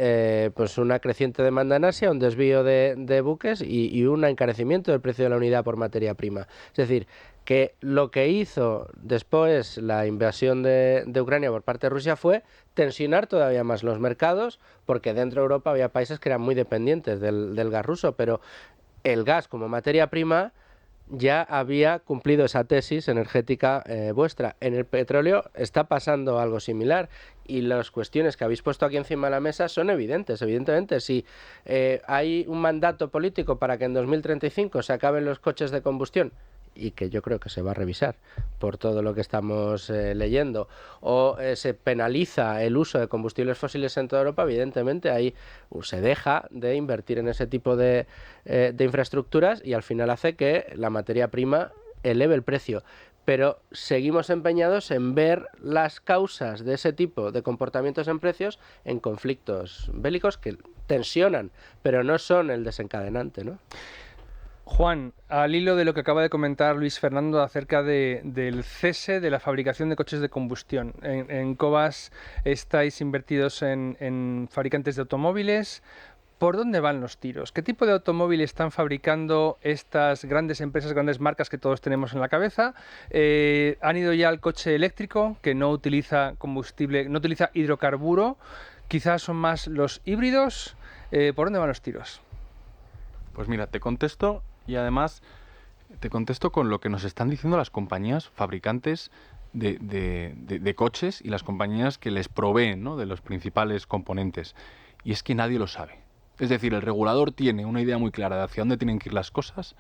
pues una creciente demanda en Asia, un desvío de buques y un encarecimiento del precio de la unidad por materia prima. Es decir, que lo que hizo después la invasión de Ucrania por parte de Rusia fue tensionar todavía más los mercados, porque dentro de Europa había países que eran muy dependientes del gas ruso, pero el gas como materia prima ya había cumplido esa tesis energética vuestra. En el petróleo está pasando algo similar y las cuestiones que habéis puesto aquí encima de la mesa son evidentes. Evidentemente, si hay un mandato político para que en 2035 se acaben los coches de combustión, y que yo creo que se va a revisar por todo lo que estamos leyendo, o se penaliza el uso de combustibles fósiles en toda Europa, evidentemente ahí se deja de invertir en ese tipo de infraestructuras y al final hace que la materia prima eleve el precio. Pero seguimos empeñados en ver las causas de ese tipo de comportamientos en precios en conflictos bélicos que tensionan, pero no son el desencadenante, ¿no? Juan, al hilo de lo que acaba de comentar Luis Fernando acerca del cese de la fabricación de coches de combustión, en Cobas estáis invertidos en fabricantes de automóviles. ¿Por dónde van los tiros? ¿Qué tipo de automóvil están fabricando estas grandes empresas, grandes marcas que todos tenemos en la cabeza? ¿Han ido ya al coche eléctrico, que no utiliza combustible, no utiliza hidrocarburo? ¿Quizás son más los híbridos? ¿Por dónde van los tiros? Pues mira, te contesto y además te contesto con lo que nos están diciendo las compañías fabricantes de coches y las compañías que les proveen, ¿no?, de los principales componentes. Y es que nadie lo sabe. Es decir, el regulador tiene una idea muy clara de hacia dónde tienen que ir las cosas,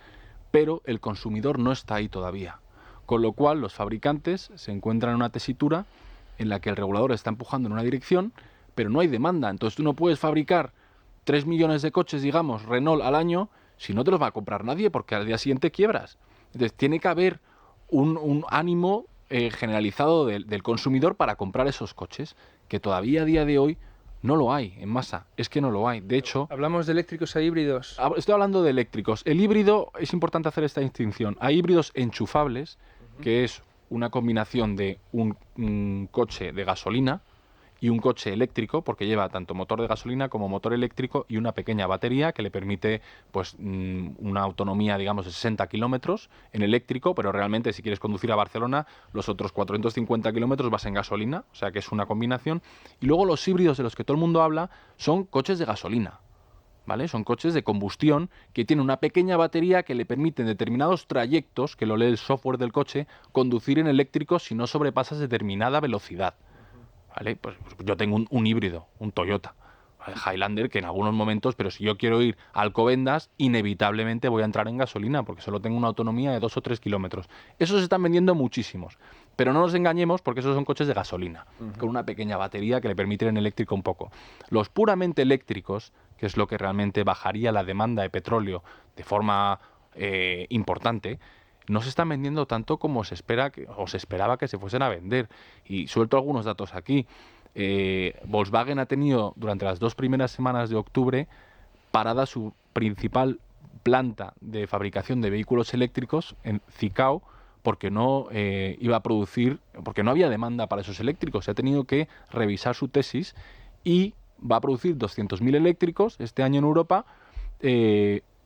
pero el consumidor no está ahí todavía. Con lo cual, los fabricantes se encuentran en una tesitura en la que el regulador está empujando en una dirección, pero no hay demanda. Entonces tú no puedes fabricar 3 millones de coches, digamos, Renault al año, si no te los va a comprar nadie, porque al día siguiente quiebras. Entonces tiene que haber un ánimo generalizado del consumidor para comprar esos coches, que todavía a día de hoy no lo hay en masa, es que no lo hay. De hecho, ¿hablamos de eléctricos e híbridos? Estoy hablando de eléctricos. El híbrido, es importante hacer esta distinción. Hay híbridos enchufables, que es una combinación de un coche de gasolina y un coche eléctrico, porque lleva tanto motor de gasolina como motor eléctrico y una pequeña batería que le permite pues una autonomía, digamos, de 60 kilómetros en eléctrico, pero realmente si quieres conducir a Barcelona, los otros 450 kilómetros vas en gasolina, o sea que es una combinación. Y luego los híbridos de los que todo el mundo habla son coches de gasolina, ¿vale? Son coches de combustión que tienen una pequeña batería que le permite en determinados trayectos, que lo lee el software del coche, conducir en eléctrico si no sobrepasas determinada velocidad. ¿Vale? Pues yo tengo un híbrido, un Toyota Highlander, que en algunos momentos, pero si yo quiero ir a Alcobendas, inevitablemente voy a entrar en gasolina, porque solo tengo una autonomía de 2 o 3 kilómetros. Esos se están vendiendo muchísimos, pero no nos engañemos porque esos son coches de gasolina, con una pequeña batería que le permite en eléctrico un poco. Los puramente eléctricos, que es lo que realmente bajaría la demanda de petróleo de forma importante, no se están vendiendo tanto como se esperaba que se fuesen a vender. Y suelto algunos datos aquí. Volkswagen ha tenido durante las 2 primeras semanas de octubre parada su principal planta de fabricación de vehículos eléctricos en Zwickau, porque no iba a producir, porque no había demanda para esos eléctricos. Se ha tenido que revisar su tesis y va a producir 200.000 eléctricos este año en Europa,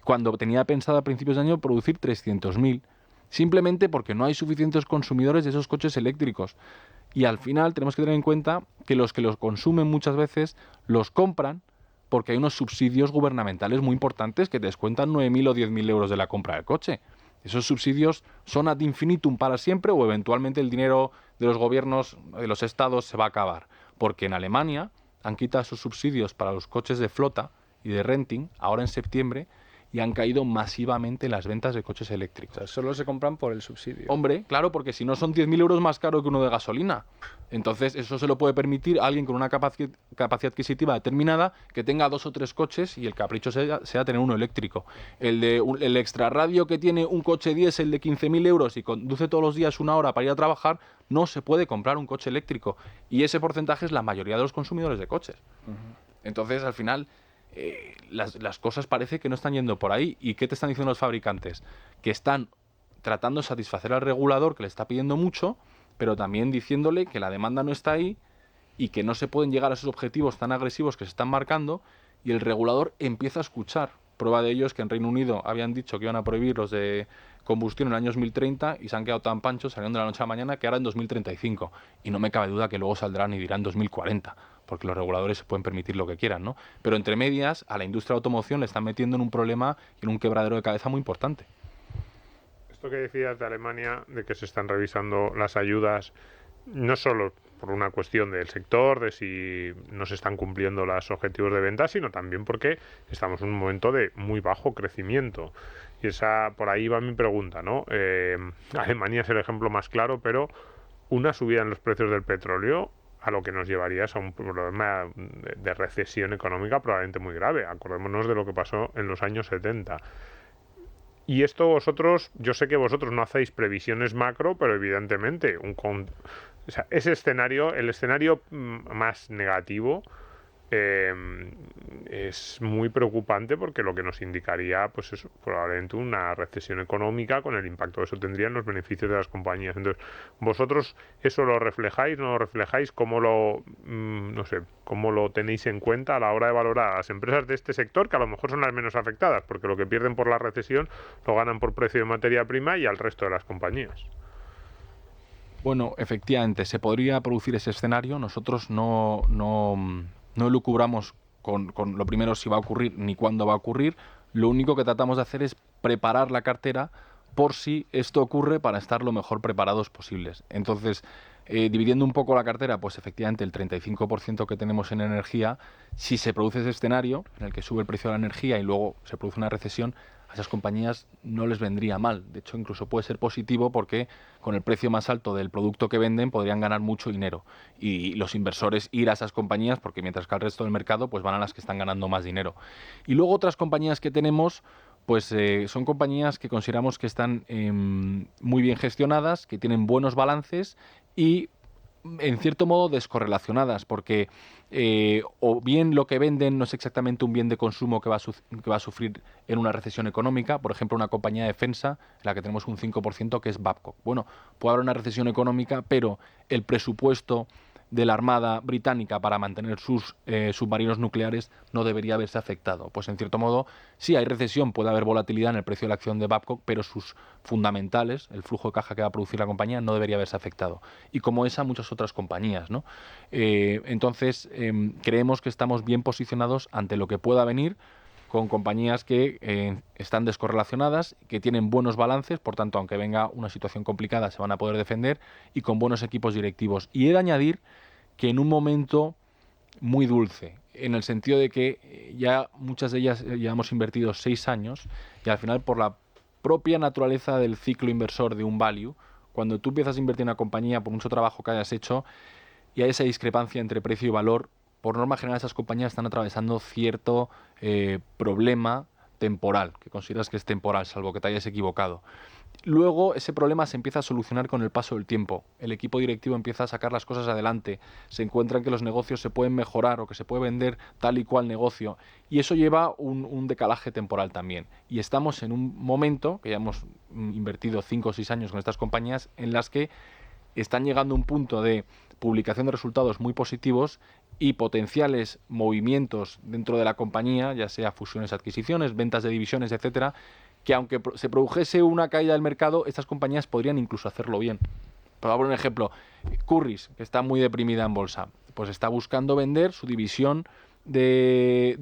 cuando tenía pensado a principios de año producir 300.000. Simplemente porque no hay suficientes consumidores de esos coches eléctricos. Y al final tenemos que tener en cuenta que los consumen muchas veces los compran porque hay unos subsidios gubernamentales muy importantes que te descuentan 9.000 o 10.000 euros de la compra del coche. Esos subsidios son ad infinitum para siempre, o eventualmente el dinero de los gobiernos, de los estados, se va a acabar. Porque en Alemania han quitado esos subsidios para los coches de flota y de renting ahora en septiembre, y han caído masivamente las ventas de coches eléctricos. O sea, solo se compran por el subsidio. Hombre, claro, porque si no son 10.000 euros más caro que uno de gasolina. Entonces, eso se lo puede permitir a alguien con una capacidad adquisitiva determinada que tenga 2 o 3 coches y el capricho sea tener uno eléctrico. El extrarradio que tiene un coche diésel de 15.000 euros y conduce todos los días 1 hora para ir a trabajar, no se puede comprar un coche eléctrico. Y ese porcentaje es la mayoría de los consumidores de coches. Entonces, al final, las cosas parece que no están yendo por ahí. ¿Y qué te están diciendo los fabricantes? Que están tratando de satisfacer al regulador, que le está pidiendo mucho, pero también diciéndole que la demanda no está ahí y que no se pueden llegar a esos objetivos tan agresivos que se están marcando, y el regulador empieza a escuchar. Prueba de ello es que en Reino Unido habían dicho que iban a prohibir los de combustión en el año 2030 y se han quedado tan panchos, saliendo de la noche a la mañana, que ahora en 2035. Y no me cabe duda que luego saldrán y dirán 2040, porque los reguladores se pueden permitir lo que quieran, ¿no? Pero entre medias, a la industria de automoción le están metiendo en un problema y en un quebradero de cabeza muy importante. Esto que decías de Alemania, de que se están revisando las ayudas, no solo por una cuestión del sector, de si no se están cumpliendo los objetivos de venta, sino también porque estamos en un momento de muy bajo crecimiento. Y por ahí va mi pregunta, ¿no? Alemania es el ejemplo más claro, pero una subida en los precios del petróleo a lo que nos llevaría es a un problema de recesión económica probablemente muy grave. Acordémonos de lo que pasó en los años 70. Y esto vosotros, yo sé que vosotros no hacéis previsiones macro, pero evidentemente ese escenario, el escenario más negativo, es muy preocupante porque lo que nos indicaría pues es probablemente una recesión económica con el impacto que eso tendría en los beneficios de las compañías. Entonces, vosotros eso lo reflejáis, no lo reflejáis, ¿cómo lo tenéis en cuenta a la hora de valorar a las empresas de este sector, que a lo mejor son las menos afectadas, porque lo que pierden por la recesión lo ganan por precio de materia prima, y al resto de las compañías? Bueno, efectivamente, se podría producir ese escenario. Nosotros no elucubramos con lo primero si va a ocurrir ni cuándo va a ocurrir. Lo único que tratamos de hacer es preparar la cartera por si esto ocurre, para estar lo mejor preparados posibles. Entonces, dividiendo un poco la cartera, pues efectivamente el 35% que tenemos en energía, si se produce ese escenario en el que sube el precio de la energía y luego se produce una recesión, a esas compañías no les vendría mal. De hecho, incluso puede ser positivo, porque con el precio más alto del producto que venden podrían ganar mucho dinero, y los inversores ir a esas compañías, porque mientras que al resto del mercado pues van a las que están ganando más dinero. Y luego otras compañías que tenemos, pues son compañías que consideramos que están muy bien gestionadas, que tienen buenos balances y en cierto modo descorrelacionadas, porque o bien lo que venden no es exactamente un bien de consumo que va a sufrir en una recesión económica. Por ejemplo, una compañía de defensa, en la que tenemos un 5%, que es Babcock. Bueno, puede haber una recesión económica, pero el presupuesto de la Armada británica para mantener sus submarinos nucleares no debería haberse afectado. Pues en cierto modo, sí hay recesión, puede haber volatilidad en el precio de la acción de Babcock, pero sus fundamentales, el flujo de caja que va a producir la compañía, no debería haberse afectado. Y como esa, muchas otras compañías, ¿no? Entonces, creemos que estamos bien posicionados ante lo que pueda venir, con compañías que están descorrelacionadas, que tienen buenos balances, por tanto, aunque venga una situación complicada, se van a poder defender, y con buenos equipos directivos. Y he de añadir que en un momento muy dulce, en el sentido de que ya muchas de ellas llevamos invertidos 6 años, y al final, por la propia naturaleza del ciclo inversor de un value, cuando tú empiezas a invertir en una compañía, por mucho trabajo que hayas hecho, y hay esa discrepancia entre precio y valor, por norma general esas compañías están atravesando cierto problema temporal, que consideras que es temporal, salvo que te hayas equivocado. Luego ese problema se empieza a solucionar con el paso del tiempo. El equipo directivo empieza a sacar las cosas adelante, se encuentran que los negocios se pueden mejorar o que se puede vender tal y cual negocio, y eso lleva un decalaje temporal también. Y estamos en un momento, que ya hemos invertido 5 o 6 años con estas compañías, en las que están llegando a un punto de publicación de resultados muy positivos y potenciales movimientos dentro de la compañía, ya sea fusiones, adquisiciones, ventas de divisiones, etcétera, que aunque se produjese una caída del mercado, estas compañías podrían incluso hacerlo bien. Por poner un ejemplo, Currys, que está muy deprimida en bolsa, pues está buscando vender su división de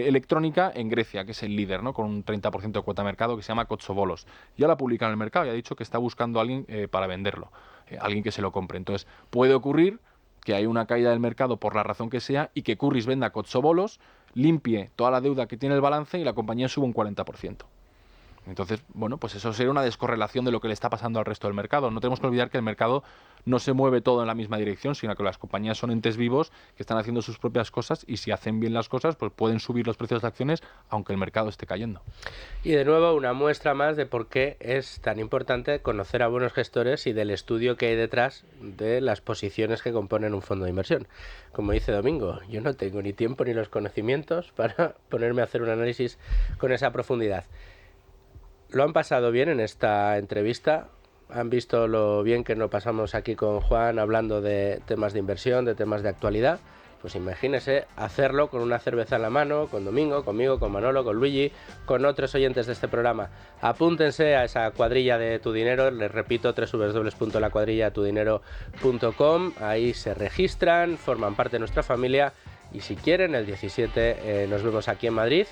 electrónica en Grecia, que es el líder, ¿no? Con un 30% de cuota de mercado, que se llama Kotsovolos. Ya la publica en el mercado y ha dicho que está buscando a alguien para venderlo, alguien que se lo compre. Entonces, puede ocurrir que hay una caída del mercado por la razón que sea y que Currys venda Kotsovolos, limpie toda la deuda que tiene el balance y la compañía sube un 40%. Entonces, bueno, pues eso sería una descorrelación de lo que le está pasando al resto del mercado. No tenemos que olvidar que el mercado no se mueve todo en la misma dirección, sino que las compañías son entes vivos que están haciendo sus propias cosas, y si hacen bien las cosas, pues pueden subir los precios de acciones aunque el mercado esté cayendo. Y de nuevo, una muestra más de por qué es tan importante conocer a buenos gestores y del estudio que hay detrás de las posiciones que componen un fondo de inversión. Como dice Domingo, yo no tengo ni tiempo ni los conocimientos para ponerme a hacer un análisis con esa profundidad. ¿Lo han pasado bien en esta entrevista? ¿Han visto lo bien que nos pasamos aquí con Juan hablando de temas de inversión, de temas de actualidad? Pues imagínese hacerlo con una cerveza en la mano, con Domingo, conmigo, con Manolo, con Luigi, con otros oyentes de este programa. Apúntense a esa cuadrilla de Tu Dinero, les repito, www.lacuadrillatudinero.com, ahí se registran, forman parte de nuestra familia, y si quieren, el 17 nos vemos aquí en Madrid.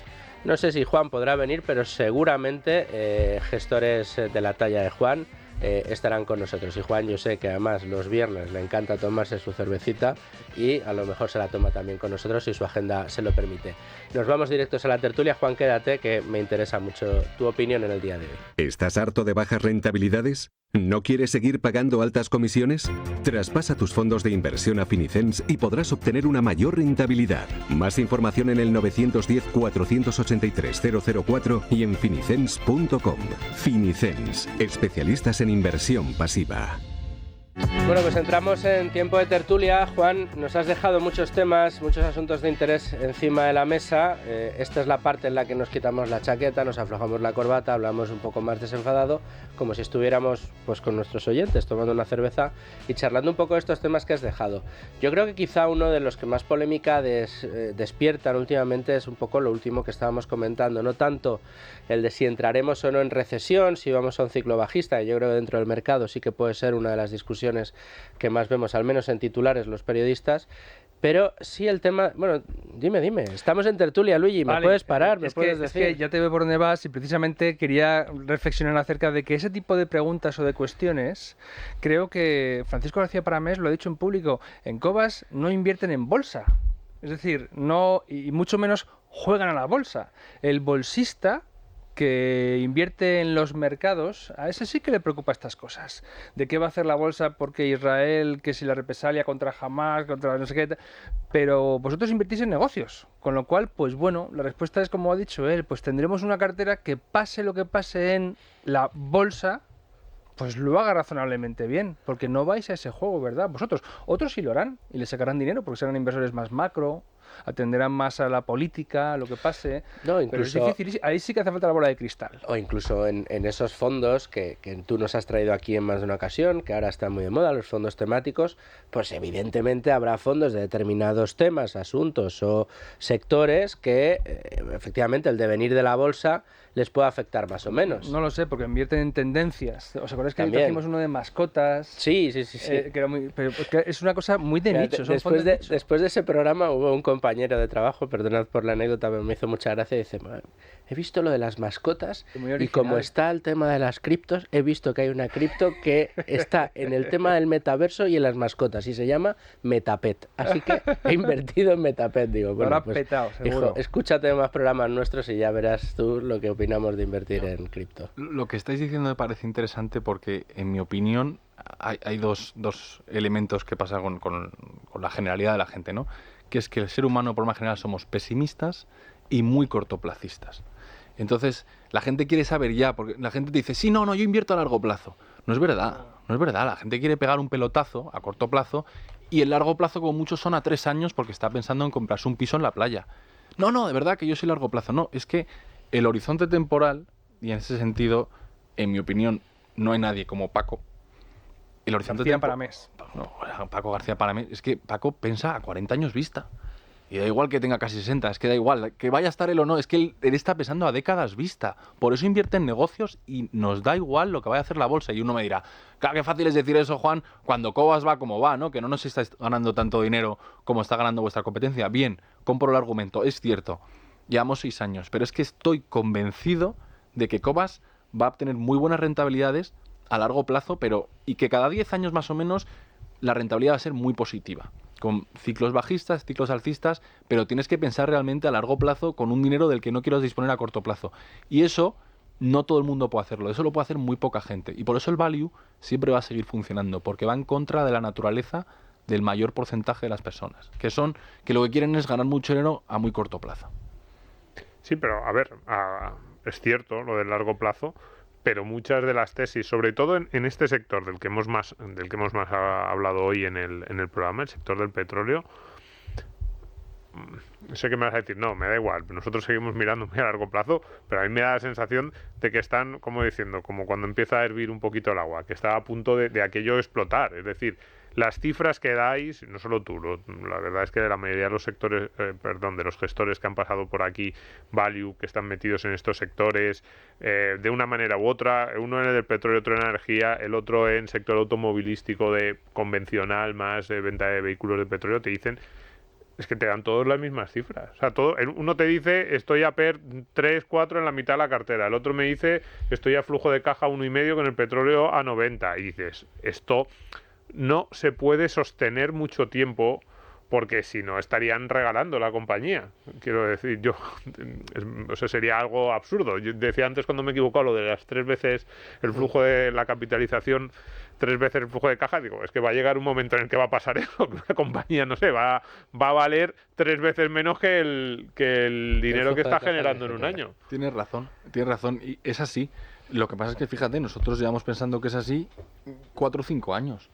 No sé si Juan podrá venir, pero seguramente gestores de la talla de Juan estarán con nosotros. Y Juan, yo sé que además los viernes le encanta tomarse su cervecita y a lo mejor se la toma también con nosotros si su agenda se lo permite. Nos vamos directos a la tertulia. Juan, quédate, que me interesa mucho tu opinión en el día de hoy. ¿Estás harto de bajas rentabilidades? ¿No quieres seguir pagando altas comisiones? Traspasa tus fondos de inversión a Finicens y podrás obtener una mayor rentabilidad. Más información en el 910-483-004 y en finicens.com. Finicens, especialistas en inversión pasiva. Bueno, pues entramos en tiempo de tertulia. Juan, nos has dejado muchos temas, muchos asuntos de interés encima de la mesa. Esta es la parte en la que nos quitamos la chaqueta, nos aflojamos la corbata, hablamos un poco más desenfadado, como si estuviéramos pues con nuestros oyentes tomando una cerveza y charlando un poco de estos temas que has dejado. Yo creo que quizá uno de los que más polémica despiertan últimamente es un poco lo último que estábamos comentando, no tanto el de si entraremos o no en recesión, si vamos a un ciclo bajista. Yo creo que dentro del mercado sí que puede ser una de las discusiones que más vemos, al menos en titulares, los periodistas. Pero sí el tema... Bueno, dime. Estamos en tertulia, Luigi. ¿Me puedes parar? ¿Me puedes decir? Es que ya te veo por dónde vas y precisamente quería reflexionar acerca de que ese tipo de preguntas o de cuestiones, creo que Francisco García Paramés lo ha dicho en público, en Cobas no invierten en bolsa. Es decir, no, y mucho menos juegan a la bolsa. El bolsista que invierte en los mercados, a ese sí que le preocupa estas cosas. ¿De qué va a hacer la bolsa? Porque Israel, que si la represalia contra Hamas, contra no sé qué... Pero vosotros invertís en negocios, con lo cual, pues bueno, la respuesta es como ha dicho él, pues tendremos una cartera que pase lo que pase en la bolsa, pues lo haga razonablemente bien, porque no vais a ese juego, ¿verdad? Vosotros, otros sí lo harán y le sacarán dinero porque serán inversores más macro, atenderán más a la política, a lo que pase. No, incluso, pero es difícil, ahí sí que hace falta la bola de cristal. O incluso en esos fondos que tú nos has traído aquí en más de una ocasión, que ahora están muy de moda, los fondos temáticos, pues evidentemente habrá fondos de determinados temas, asuntos o sectores que efectivamente el devenir de la bolsa les puede afectar más o menos. No lo sé, porque invierten en tendencias. ¿Os acordáis que También hicimos uno de mascotas? Sí. Que era pero es una cosa muy de nicho. Después de ese programa hubo un compañero de trabajo, perdonad por la anécdota, pero me hizo mucha gracia, y dice, he visto lo de las mascotas y como está el tema de las criptos, he visto que hay una cripto que está en el tema del metaverso y en las mascotas y se llama Metapet. Así que he invertido en Metapet. Digo, bueno, pues, petado, seguro. Hijo, escúchate más programas nuestros y ya verás tú lo que opinamos de invertir en cripto. Lo que estáis diciendo me parece interesante porque, en mi opinión, hay dos elementos que pasan con la generalidad de la gente, ¿no? Que es que el ser humano, por más general, somos pesimistas y muy cortoplacistas. Entonces, la gente quiere saber ya, porque la gente te dice, sí, no, yo invierto a largo plazo. No es verdad. La gente quiere pegar un pelotazo a corto plazo y el largo plazo, como muchos, son a 3 años porque está pensando en comprarse un piso en la playa. No, de verdad que yo soy largo plazo. No, es que el horizonte temporal, y en ese sentido, en mi opinión, no hay nadie como Paco. El horizonte García Paramés. No, Paco García Paramés. Es que Paco piensa a 40 años vista. Y da igual que tenga casi 60, es que da igual, que vaya a estar él o no, es que él está pensando a décadas vista. Por eso invierte en negocios y nos da igual lo que vaya a hacer la bolsa. Y uno me dirá, claro, qué fácil es decir eso, Juan, cuando Cobas va como va, ¿no? Que no nos estáis ganando tanto dinero como está ganando vuestra competencia. Bien, compro el argumento, es cierto, llevamos 6 años, pero es que estoy convencido de que Cobas va a obtener muy buenas rentabilidades a largo plazo, y que cada 10 años más o menos la rentabilidad va a ser muy positiva, con ciclos bajistas, ciclos alcistas, pero tienes que pensar realmente a largo plazo con un dinero del que no quieras disponer a corto plazo. Y eso no todo el mundo puede hacerlo, eso lo puede hacer muy poca gente. Y por eso el value siempre va a seguir funcionando, porque va en contra de la naturaleza del mayor porcentaje de las personas, que lo que quieren es ganar mucho dinero a muy corto plazo. Sí, pero a ver, es cierto lo del largo plazo, pero muchas de las tesis, sobre todo en este sector del que hemos más hablado hoy en el programa, el sector del petróleo, sé que me vas a decir, no, me da igual, nosotros seguimos mirando muy a largo plazo, pero a mí me da la sensación de que están, como diciendo, como cuando empieza a hervir un poquito el agua, que está a punto de aquello explotar. Es decir, las cifras que dais, no solo tú, la verdad es que de la mayoría de los sectores, de los gestores que han pasado por aquí, value, que están metidos en estos sectores, de una manera u otra, uno en el del petróleo, otro en energía, el otro en sector automovilístico de convencional, más de venta de vehículos de petróleo, te dicen es que te dan todos las mismas cifras. O sea, uno te dice estoy a PER 3, 4 en la mitad de la cartera. El otro me dice estoy a flujo de caja 1,5 con el petróleo a 90. Y dices, esto no se puede sostener mucho tiempo porque si no estarían regalando la compañía. Quiero decir, o sea, sería algo absurdo. Yo decía antes cuando me he equivocado lo de las 3 veces el flujo de la capitalización, 3 veces el flujo de caja, digo, es que va a llegar un momento en el que va a pasar eso, que una compañía, no sé, va a valer 3 veces menos que el dinero que está generando en un año. Tienes razón, y es así. Lo que pasa es que, fíjate, nosotros llevamos pensando que es así 4 o 5 años.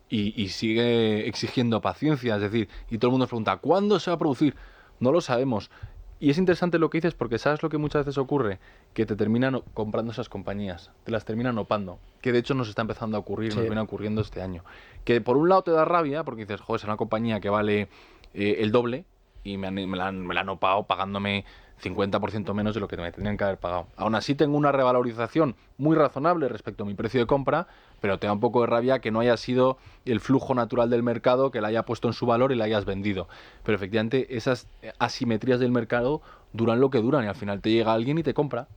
Y sigue exigiendo paciencia, es decir, y todo el mundo nos pregunta, ¿cuándo se va a producir? No lo sabemos. Y es interesante lo que dices porque ¿sabes lo que muchas veces ocurre? Que te terminan comprando esas compañías, te las terminan opando, que de hecho nos está empezando a ocurrir, nos viene ocurriendo este año. Que por un lado te da rabia porque dices, joder, es una compañía que vale el doble y me la han opado pagándome 50% menos de lo que me tendrían que haber pagado. Aún así tengo una revalorización muy razonable respecto a mi precio de compra, pero te da un poco de rabia que no haya sido el flujo natural del mercado que la haya puesto en su valor y la hayas vendido. Pero efectivamente esas asimetrías del mercado duran lo que duran y al final te llega alguien y te compra.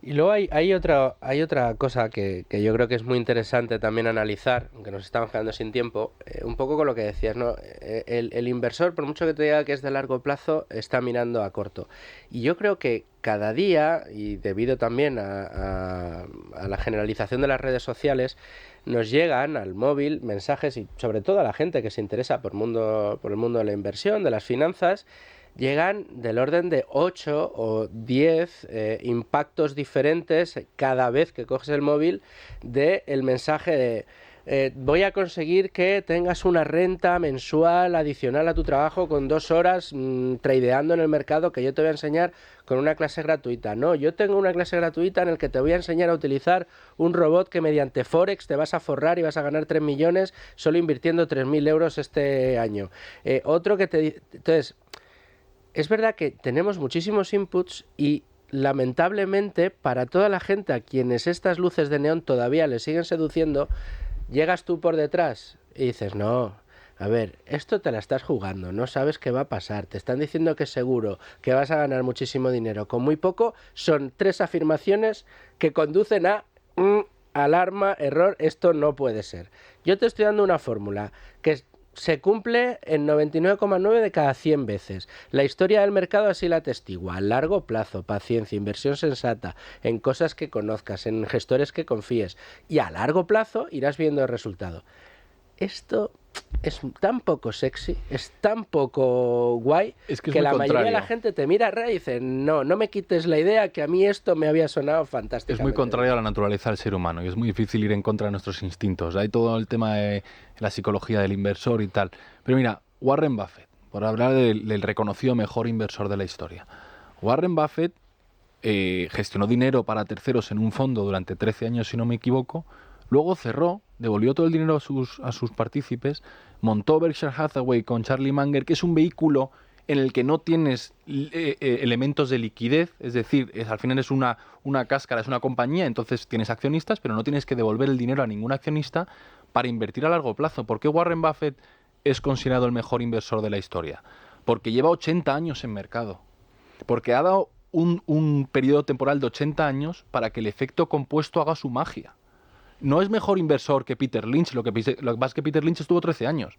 Y luego hay otra cosa que yo creo que es muy interesante también analizar, aunque nos estamos quedando sin tiempo, un poco con lo que decías, ¿no? El inversor, por mucho que te diga que es de largo plazo, está mirando a corto. Y yo creo que cada día, y debido también a la generalización de las redes sociales, nos llegan al móvil mensajes, y sobre todo a la gente que se interesa por el mundo de la inversión, de las finanzas, llegan del orden de 8 o 10 impactos diferentes cada vez que coges el móvil del mensaje de voy a conseguir que tengas una renta mensual adicional a tu trabajo con 2 horas tradeando en el mercado que yo te voy a enseñar con una clase gratuita. No, yo tengo una clase gratuita en la que te voy a enseñar a utilizar un robot que mediante Forex te vas a forrar y vas a ganar 3 millones solo invirtiendo 3.000 euros este año. Otro que te dice... Entonces, es verdad que tenemos muchísimos inputs y lamentablemente para toda la gente a quienes estas luces de neón todavía les siguen seduciendo, llegas tú por detrás y dices, no, a ver, esto te la estás jugando, no sabes qué va a pasar, te están diciendo que es seguro, que vas a ganar muchísimo dinero, con muy poco, son 3 afirmaciones que conducen a alarma, error, esto no puede ser. Yo te estoy dando una fórmula que se cumple en 99,9 de cada 100 veces. La historia del mercado así la atestigua. A largo plazo, paciencia, inversión sensata, en cosas que conozcas, en gestores que confíes. Y a largo plazo irás viendo el resultado. Esto es tan poco sexy, es tan poco guay, que la mayoría de la gente te mira y dice, no me quites la idea, que a mí esto me había sonado fantástico. Es muy contrario a la naturaleza del ser humano y es muy difícil ir en contra de nuestros instintos. Hay todo el tema de la psicología del inversor y tal. Pero mira, Warren Buffett, por hablar del reconocido mejor inversor de la historia. Warren Buffett gestionó dinero para terceros en un fondo durante 13 años, si no me equivoco. Luego cerró, devolvió todo el dinero a sus partícipes, montó Berkshire Hathaway con Charlie Munger, que es un vehículo en el que no tienes elementos de liquidez, es decir, al final es una cáscara, es una compañía, entonces tienes accionistas, pero no tienes que devolver el dinero a ningún accionista para invertir a largo plazo. ¿Por qué Warren Buffett es considerado el mejor inversor de la historia? Porque lleva 80 años en mercado, porque ha dado un periodo temporal de 80 años para que el efecto compuesto haga su magia. No es mejor inversor que Peter Lynch, lo que pasa es que Peter Lynch estuvo 13 años.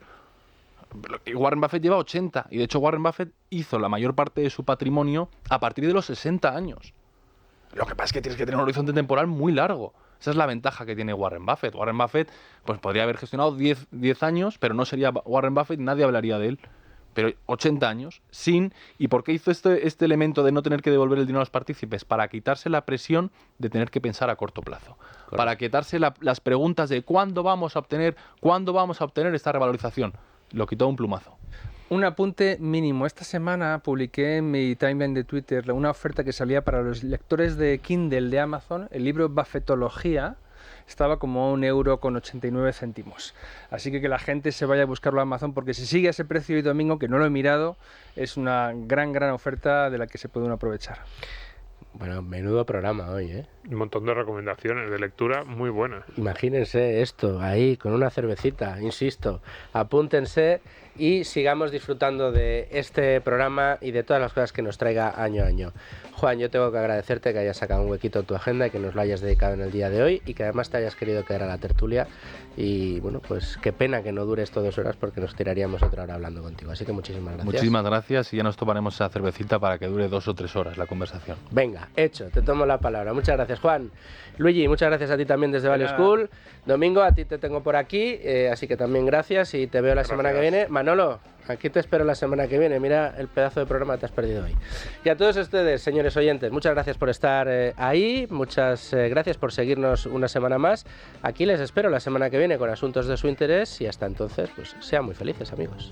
Warren Buffett lleva 80, y de hecho Warren Buffett hizo la mayor parte de su patrimonio a partir de los 60 años. Lo que pasa es que tienes que tener un horizonte temporal muy largo. Esa es la ventaja que tiene Warren Buffett. Warren Buffett pues podría haber gestionado 10 años, pero no sería Warren Buffett, nadie hablaría de él. Pero 80 años, ¿Y por qué hizo este elemento de no tener que devolver el dinero a los partícipes? Para quitarse la presión de tener que pensar a corto plazo. Correcto. Para quitarse las preguntas de ¿cuándo vamos a obtener esta revalorización? Lo quitó de un plumazo. Un apunte mínimo. Esta semana publiqué en mi timeline de Twitter una oferta que salía para los lectores de Kindle de Amazon. El libro Buffettología estaba como €1,89. Así que la gente se vaya a buscarlo a Amazon, porque si sigue a ese precio hoy domingo, que no lo he mirado, es una gran oferta de la que se puede uno aprovechar. Bueno, menudo programa hoy, ¿eh? Un montón de recomendaciones de lectura muy buenas. Imagínense esto ahí con una cervecita, insisto, apúntense y sigamos disfrutando de este programa y de todas las cosas que nos traiga año a año. Juan, yo tengo que agradecerte que hayas sacado un huequito en tu agenda y que nos lo hayas dedicado en el día de hoy y que además te hayas querido quedar a la tertulia. Y bueno, pues qué pena que no dure esto 2 horas porque nos tiraríamos otra hora hablando contigo. Así que muchísimas gracias. Muchísimas gracias y ya nos tomaremos esa cervecita para que dure 2 o 3 horas la conversación. Venga, hecho, te tomo la palabra. Muchas gracias, Juan. Luigi, muchas gracias a ti también desde Value School. Domingo, a ti te tengo por aquí, así que también gracias y te veo la semana que viene. Manolo, aquí te espero la semana que viene. Mira el pedazo de programa que te has perdido hoy. Y a todos ustedes, señores oyentes, muchas gracias por estar ahí, muchas gracias por seguirnos una semana más. Aquí les espero la semana que viene con asuntos de su interés y hasta entonces, pues sean muy felices, amigos.